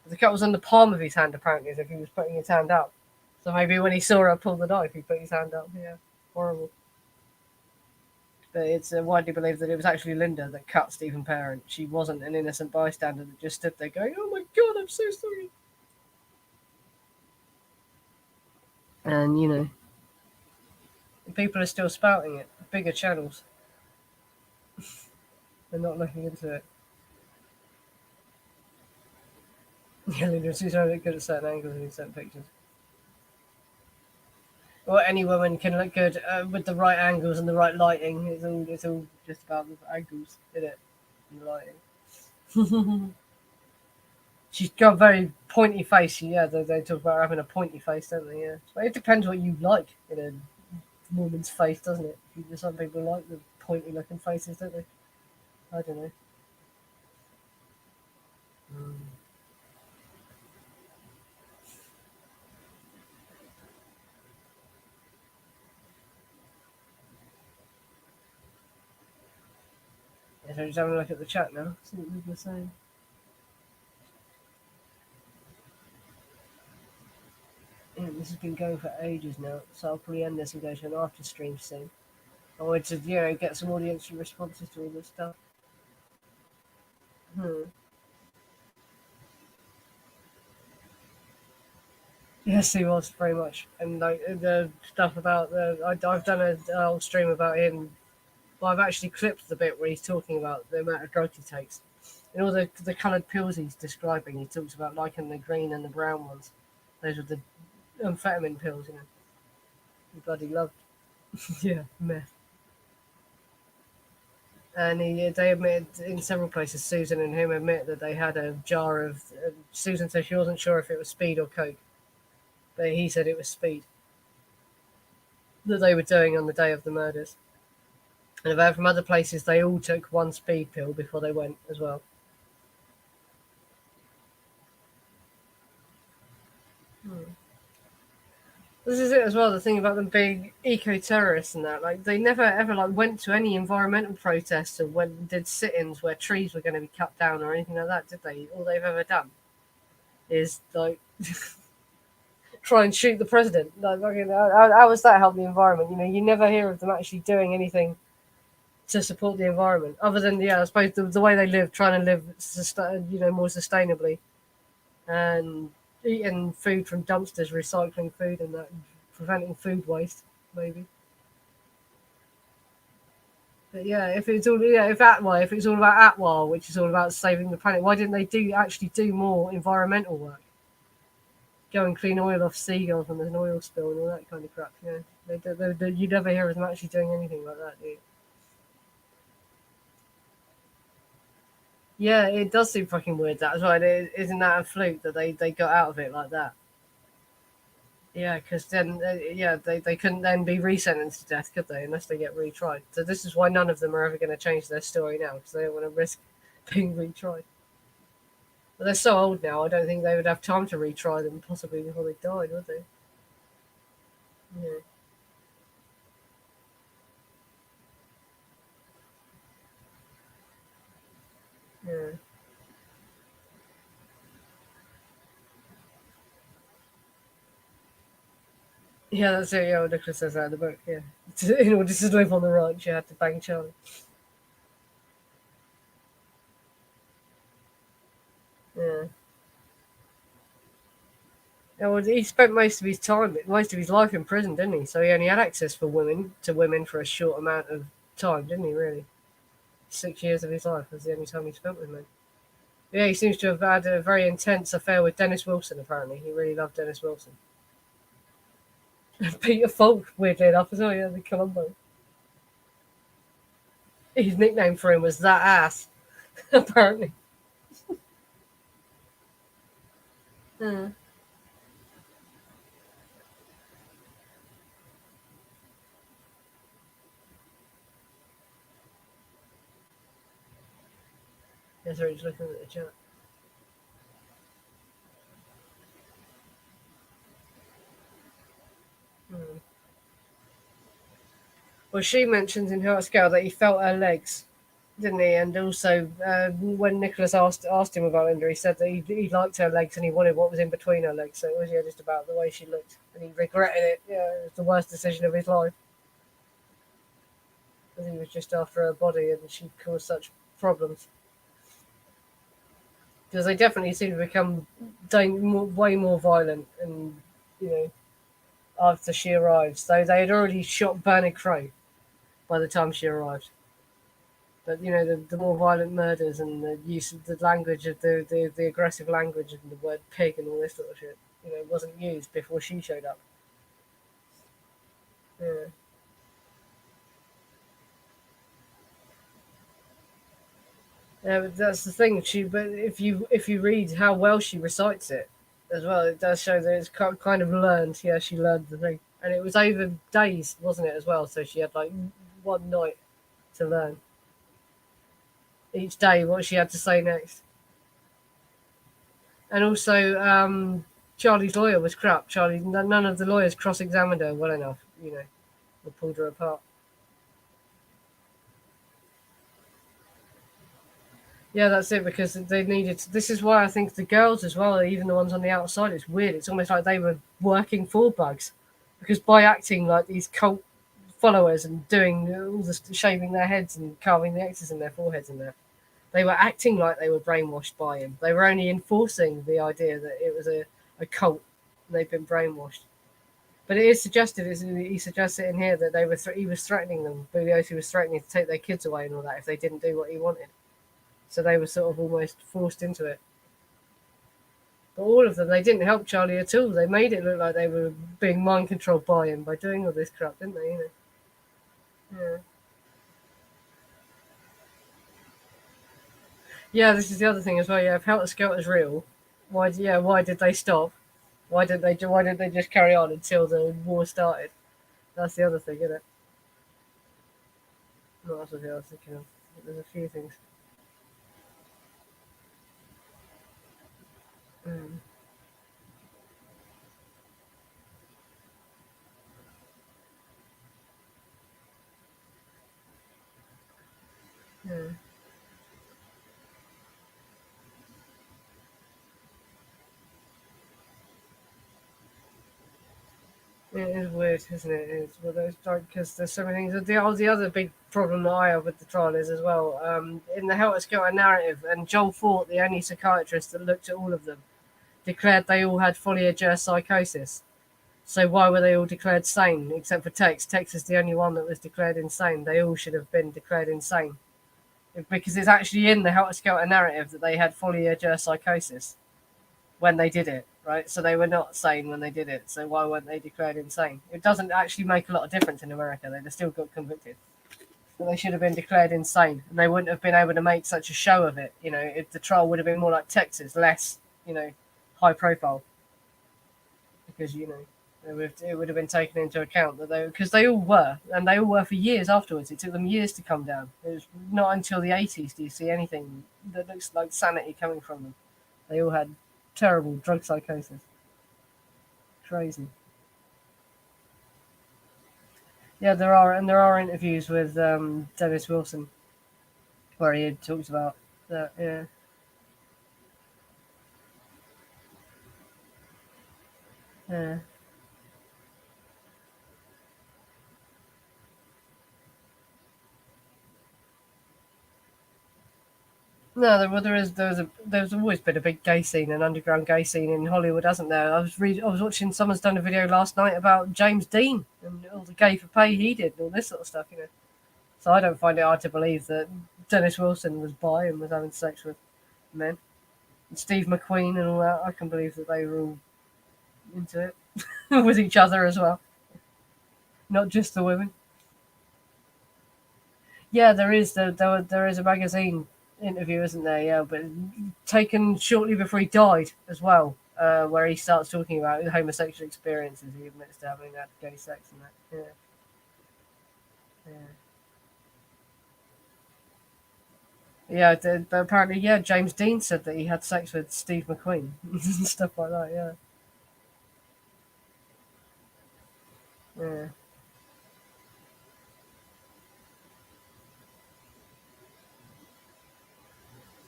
But the cut was on the palm of his hand, apparently, as if he was putting his hand up. So maybe when he saw her pull the knife, he put his hand up. Yeah, horrible. But it's widely believed that it was actually Linda that cut Stephen Parent. She wasn't an innocent bystander that just stood there going, "Oh my God, I'm so sorry." And people are still spouting it. Bigger channels. They're not looking into it. Yeah, she's really good at certain angles in certain pictures. Well, any woman can look good with the right angles and the right lighting. It's all just about the angles, isn't it? And the lighting. She's got a very pointy face. Yeah, they talk about having a pointy face, don't they? Yeah. But it depends what you like in a woman's face, doesn't it? Some people like the pointy looking faces, don't they? I don't know. Yeah, so just having a look at the chat now. See what people are saying. Yeah, this has been going for ages now, so I'll probably end this and go to an after stream soon. I wanted to, get some audience responses to all this stuff. Yes, he was very much, and like the stuff about I've done an whole stream about him. Well, I've actually clipped the bit where he's talking about the amount of drugs he takes, and all the coloured pills he's describing. He talks about liking the green and the brown ones. Those are the amphetamine pills, He bloody loved. Yeah, meth. And they admitted in several places, Susan and him admit that they had a jar of. Susan said she wasn't sure if it was speed or coke, but he said it was speed that they were doing on the day of the murders. And I've heard from other places they all took one speed pill before they went as well. This is it as well. The thing about them being eco-terrorists and that, like they never ever like went to any environmental protests or did sit-ins where trees were going to be cut down or anything like that, did they? All they've ever done is like try and shoot the president. Like, how was that help the environment? You know, you never hear of them actually doing anything to support the environment, other than I suppose the way they live, trying to live, more sustainably, and eating food from dumpsters, recycling food, and that, preventing food waste, maybe. But yeah, if it's all if it's all about Atwal, which is all about saving the planet, why didn't they actually do more environmental work? Go and clean oil off seagulls when there's an oil spill and all that kind of crap. You know, you never hear of them actually doing anything like that, do you? Yeah, it does seem fucking weird that as well. Isn't that a fluke that they got out of it like that? Yeah, because then they couldn't then be resentenced to death, could they? Unless they get retried. So this is why none of them are ever going to change their story now, because they don't want to risk being retried. But they're so old now. I don't think they would have time to retry them possibly before they died, would they? Yeah. Yeah. Yeah, that's it. Yeah, what Nicholas says that in the book. Yeah, in order to live on the ranch, you had to bang Charlie. Yeah. Yeah, well, he spent most of his life in prison, didn't he? So he only had access to women for a short amount of time, didn't he? Really, 6 years of his life was the only time he spent with men. Yeah, he seems to have had a very intense affair with Dennis Wilson. Apparently, he really loved Dennis Wilson. And Peter Falk, weirdly enough, as well. Yeah, the Columbo. His nickname for him was that ass. Apparently. Yeah. Yeah, sorry, just looking at the chat. Hmm. Well, she mentions in her scale that he felt her legs, didn't he? And also, when Nicholas asked him about Linda, he said that he liked her legs and he wanted what was in between her legs. So it was just about the way she looked, and he regretted it. Yeah, it was the worst decision of his life, because he was just after her body and she caused such problems. Because they definitely seem to become way more violent, and you know, after she arrived. So they had already shot Bernard Crow by the time she arrived. But the more violent murders and the use of the language of the aggressive language and the word pig and all this sort of shit, wasn't used before she showed up. Yeah. Yeah, but that's the thing. But if you read how well she recites it, as well, it does show that it's kind of learned. Yeah, she learned the thing, and it was over days, wasn't it, as well? So she had like one night to learn each day what she had to say next. And also, Charlie's lawyer was crap. None of the lawyers cross-examined her well enough, or pulled her apart. Yeah, that's it, because they needed. This is why I think the girls as well, even the ones on the outside, it's weird. It's almost like they were working for Bugs, because by acting like these cult followers and doing all the shaving their heads and carving the X's in their foreheads and that, they were acting like they were brainwashed by him. They were only enforcing the idea that it was a cult and they've been brainwashed. But it is suggested, he suggests it in here, that he was threatening them. Bugliosi was threatening to take their kids away and all that if they didn't do what he wanted. So they were sort of almost forced into it. But all of them, they didn't help Charlie at all. They made it look like they were being mind controlled by him by doing all this crap, didn't they? Yeah. Yeah, this is the other thing as well. Yeah, if Helter Skelter's real, why did they stop? Why didn't they just carry on until the war started? That's the other thing, isn't it? No, that's what I was thinking of. There's a few things. Mm, yeah. It is weird, isn't it? It's well, those because there's so many things. The other big problem that I have with the trial is as well in the Helter Skelter narrative, and Joel Fort, the only psychiatrist that looked at all of them, declared they all had folie psychosis. So why were they all declared sane except for Tex? Tex is the only one that was declared insane. They all should have been declared insane because it's actually in the Helter Skelter narrative that they had folie psychosis when they did it, right? So they were not sane when they did it. So why weren't they declared insane? It doesn't actually make a lot of difference in America. They still got convicted. But they should have been declared insane, and they wouldn't have been able to make such a show of it. You know, if the trial would have been more like Texas, less, high profile, because it would have been taken into account that because they all were, and they all were for years afterwards. It took them years to come down. It was not until the 80s do you see anything that looks like sanity coming from them. They all had terrible drug psychosis. Crazy. Yeah, there are interviews with Dennis Wilson where he talks about that. Yeah, yeah. No, there's always been a big gay scene, an underground gay scene in Hollywood, hasn't there? I was watching someone's done a video last night about James Dean and all the gay for pay he did and all this sort of stuff. So I don't find it hard to believe that Dennis Wilson was bi and was having sex with men. And Steve McQueen and all that, I can believe that they were all into it with each other as well, not just the women. Yeah, there is a magazine interview, isn't there? Yeah, but taken shortly before he died as well, where he starts talking about homosexual experiences. He admits to having had gay sex and that. Yeah, yeah. But apparently, yeah, James Dean said that he had sex with Steve McQueen and stuff like that. Yeah, yeah.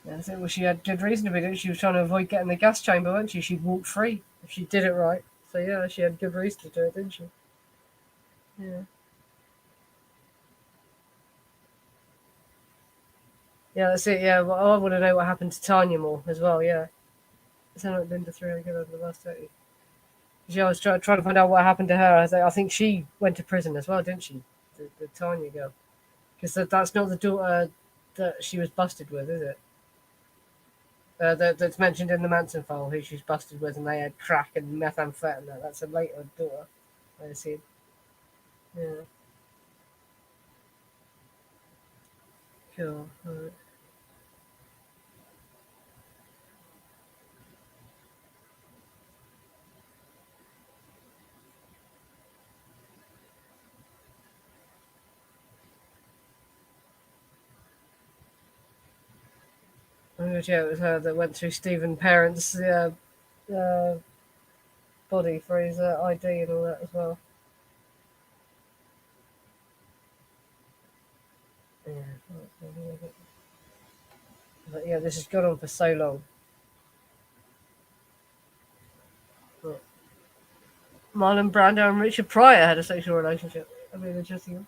Yeah, well, she had good reason to be doing it. She was trying to avoid getting the gas chamber, wasn't she? She'd walked free if she did it right. So yeah, she had good reason to do it, didn't she? Yeah. Yeah, that's it. Yeah, well, I want to know what happened to Tanya more as well. Yeah, so not Linda threw her under the bus, don't you? Yeah, I was trying to find out what happened to her. I think she went to prison as well, didn't she? The Tanya girl, because that's not the daughter that she was busted with, is it? That's mentioned in the Manson file, who she's busted with, and they had crack and methamphetamine. That's a later daughter, I assume. Yeah, cool. All right. Oh, yeah, it was her that went through Stephen Parent's uh, body for his ID and all that as well. Yeah, but yeah, this has gone on for so long. But Marlon Brando and Richard Pryor had a sexual relationship. I mean, interesting.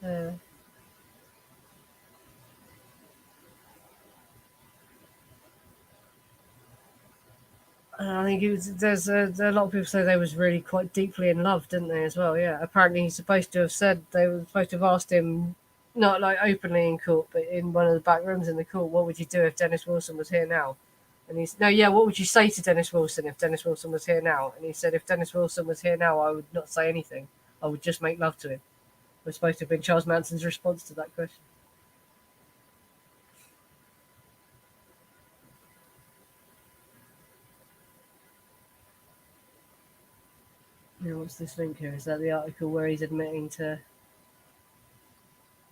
Yeah. And I think a lot of people say they was really quite deeply in love, didn't they, as well? Yeah. Apparently, he's supposed to have said they were supposed to have asked him, not like openly in court, but in one of the back rooms in the court, what would you do if Dennis Wilson was here now? And he's no, yeah. What would you say to Dennis Wilson if Dennis Wilson was here now? And he said, if Dennis Wilson was here now, I would not say anything. I would just make love to him. Was supposed to have been Charles Manson's response to that question. Yeah, what's this link here? Is that the article where he's admitting to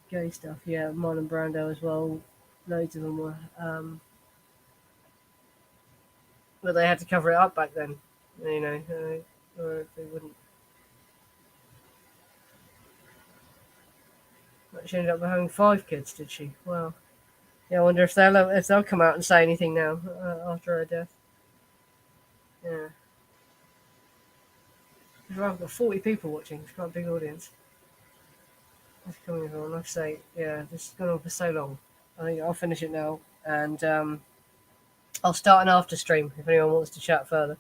gay stuff? Yeah, Marlon Brando as well. Loads of them were. But they had to cover it up back then, or they wouldn't. She ended up having 5 kids, did she? Wow. Yeah, I wonder if they'll come out and say anything now after her death. Yeah. I've got 40 people watching. It's quite a big audience. It's coming on. Like I say, yeah, this has gone on for so long. I think I'll finish it now, and I'll start an after stream if anyone wants to chat further.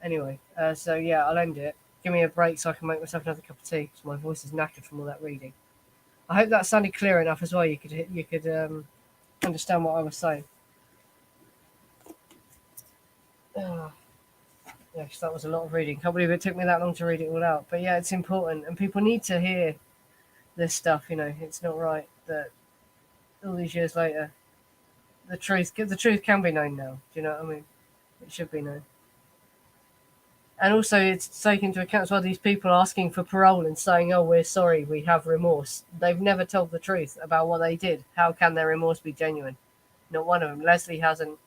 Anyway, so yeah, I'll end it. Give me a break so I can make myself another cup of tea because my voice is knackered from all that reading. I hope that sounded clear enough as well. You could understand what I was saying. Oh, yeah, because that was a lot of reading. Can't believe it took me that long to read it all out. But yeah, it's important, and people need to hear this stuff. It's not right that all these years later, the truth can be known now. Do you know what I mean? It should be known. And also, it's taken into account as well these people asking for parole and saying, "Oh, we're sorry, we have remorse." They've never told the truth about what they did. How can their remorse be genuine? Not one of them. Leslie hasn't.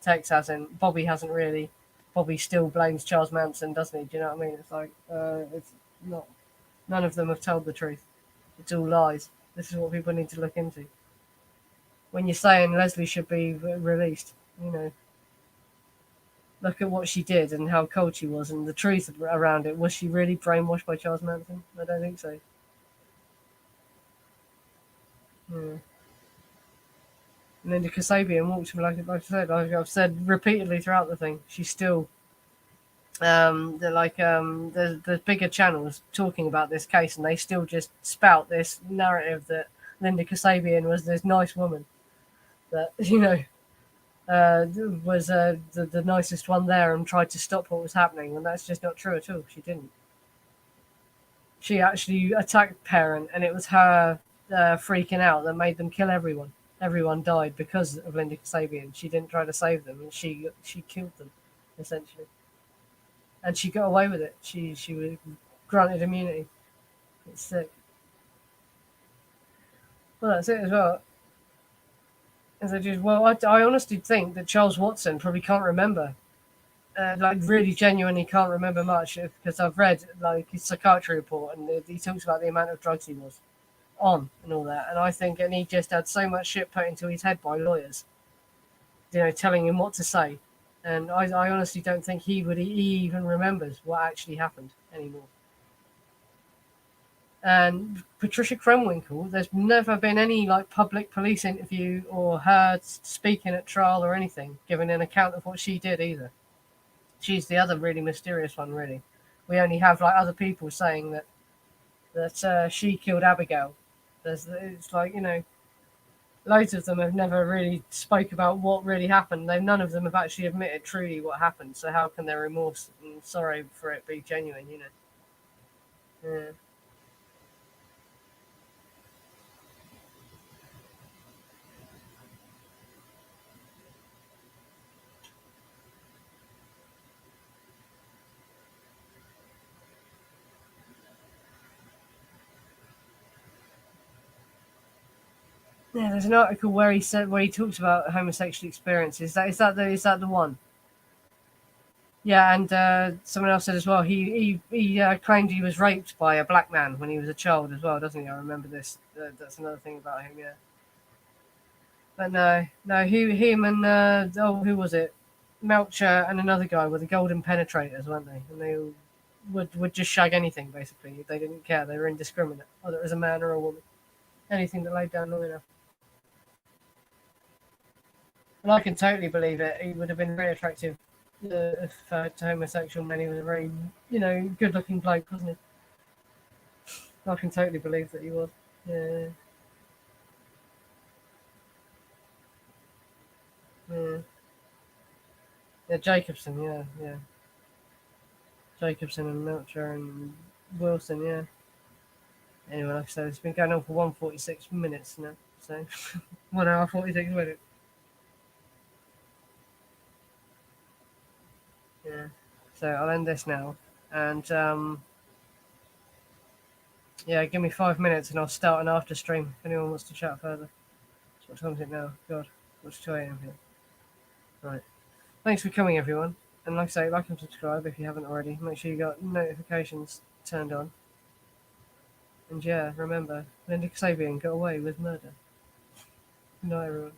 Tex hasn't. Bobby hasn't really. Bobby still blames Charles Manson, doesn't he? Do you know what I mean? It's like it's not. None of them have told the truth. It's all lies. This is what people need to look into. When you're saying Leslie should be released, look at what she did and how cold she was and the truth around it. Was she really brainwashed by Charles Manson? I don't think so. Yeah. Linda Kasabian walked me like I've said repeatedly throughout the thing. She's still there's bigger channels talking about this case, and they still just spout this narrative that Linda Kasabian was this nice woman that was the nicest one there and tried to stop what was happening, and that's just not true at all. She didn't. She actually attacked Parent, and it was her freaking out that made them kill everyone. Everyone died because of Linda Kasabian. She didn't try to save them, and she killed them, essentially. And she got away with it. She was granted immunity. It's sick. Well, that's it as well. I honestly think that Charles Watson probably can't remember. Really genuinely can't remember much because I've read his psychiatry report, and he talks about the amount of drugs he was on and all that. And I think, and he just had so much shit put into his head by lawyers, telling him what to say. And I honestly don't think he even remembers what actually happened anymore. And Patricia Krenwinkel, there's never been any public police interview or her speaking at trial or anything, giving an account of what she did either. She's the other really mysterious one, really. We only have other people saying that she killed Abigail. It's loads of them have never really spoke about what really happened. None of them have actually admitted truly what happened. So how can their remorse and sorrow for it be genuine? Yeah. Yeah, there's an article where he talks about homosexual experiences. Is that the one? Yeah, and someone else said as well. He claimed he was raped by a black man when he was a child as well, doesn't he? I remember this. That's another thing about him. Yeah, but no, him and who was it? Melcher and another guy were the golden penetrators, weren't they? And they would just shag anything basically. They didn't care. They were indiscriminate, whether it was a man or a woman. Anything that laid down long enough. And I can totally believe it. He would have been very attractive if to homosexual men. He was a very, good-looking bloke, wasn't he? I can totally believe that he was. Yeah. Yeah. Yeah, Jacobson, yeah. Jacobson and Melcher and Wilson, yeah. Anyway, like I said, it's been going on for 146 minutes now. So, 1 hour, 46 minutes. Yeah. So I'll end this now. And yeah, give me 5 minutes and I'll start an after stream if anyone wants to chat further. So what time is it now? God, what's 2 a.m. here? Right. Thanks for coming, everyone. And like I say, like and subscribe if you haven't already. Make sure you got notifications turned on. And yeah, remember, Linda Kasabian got away with murder. Good night, everyone.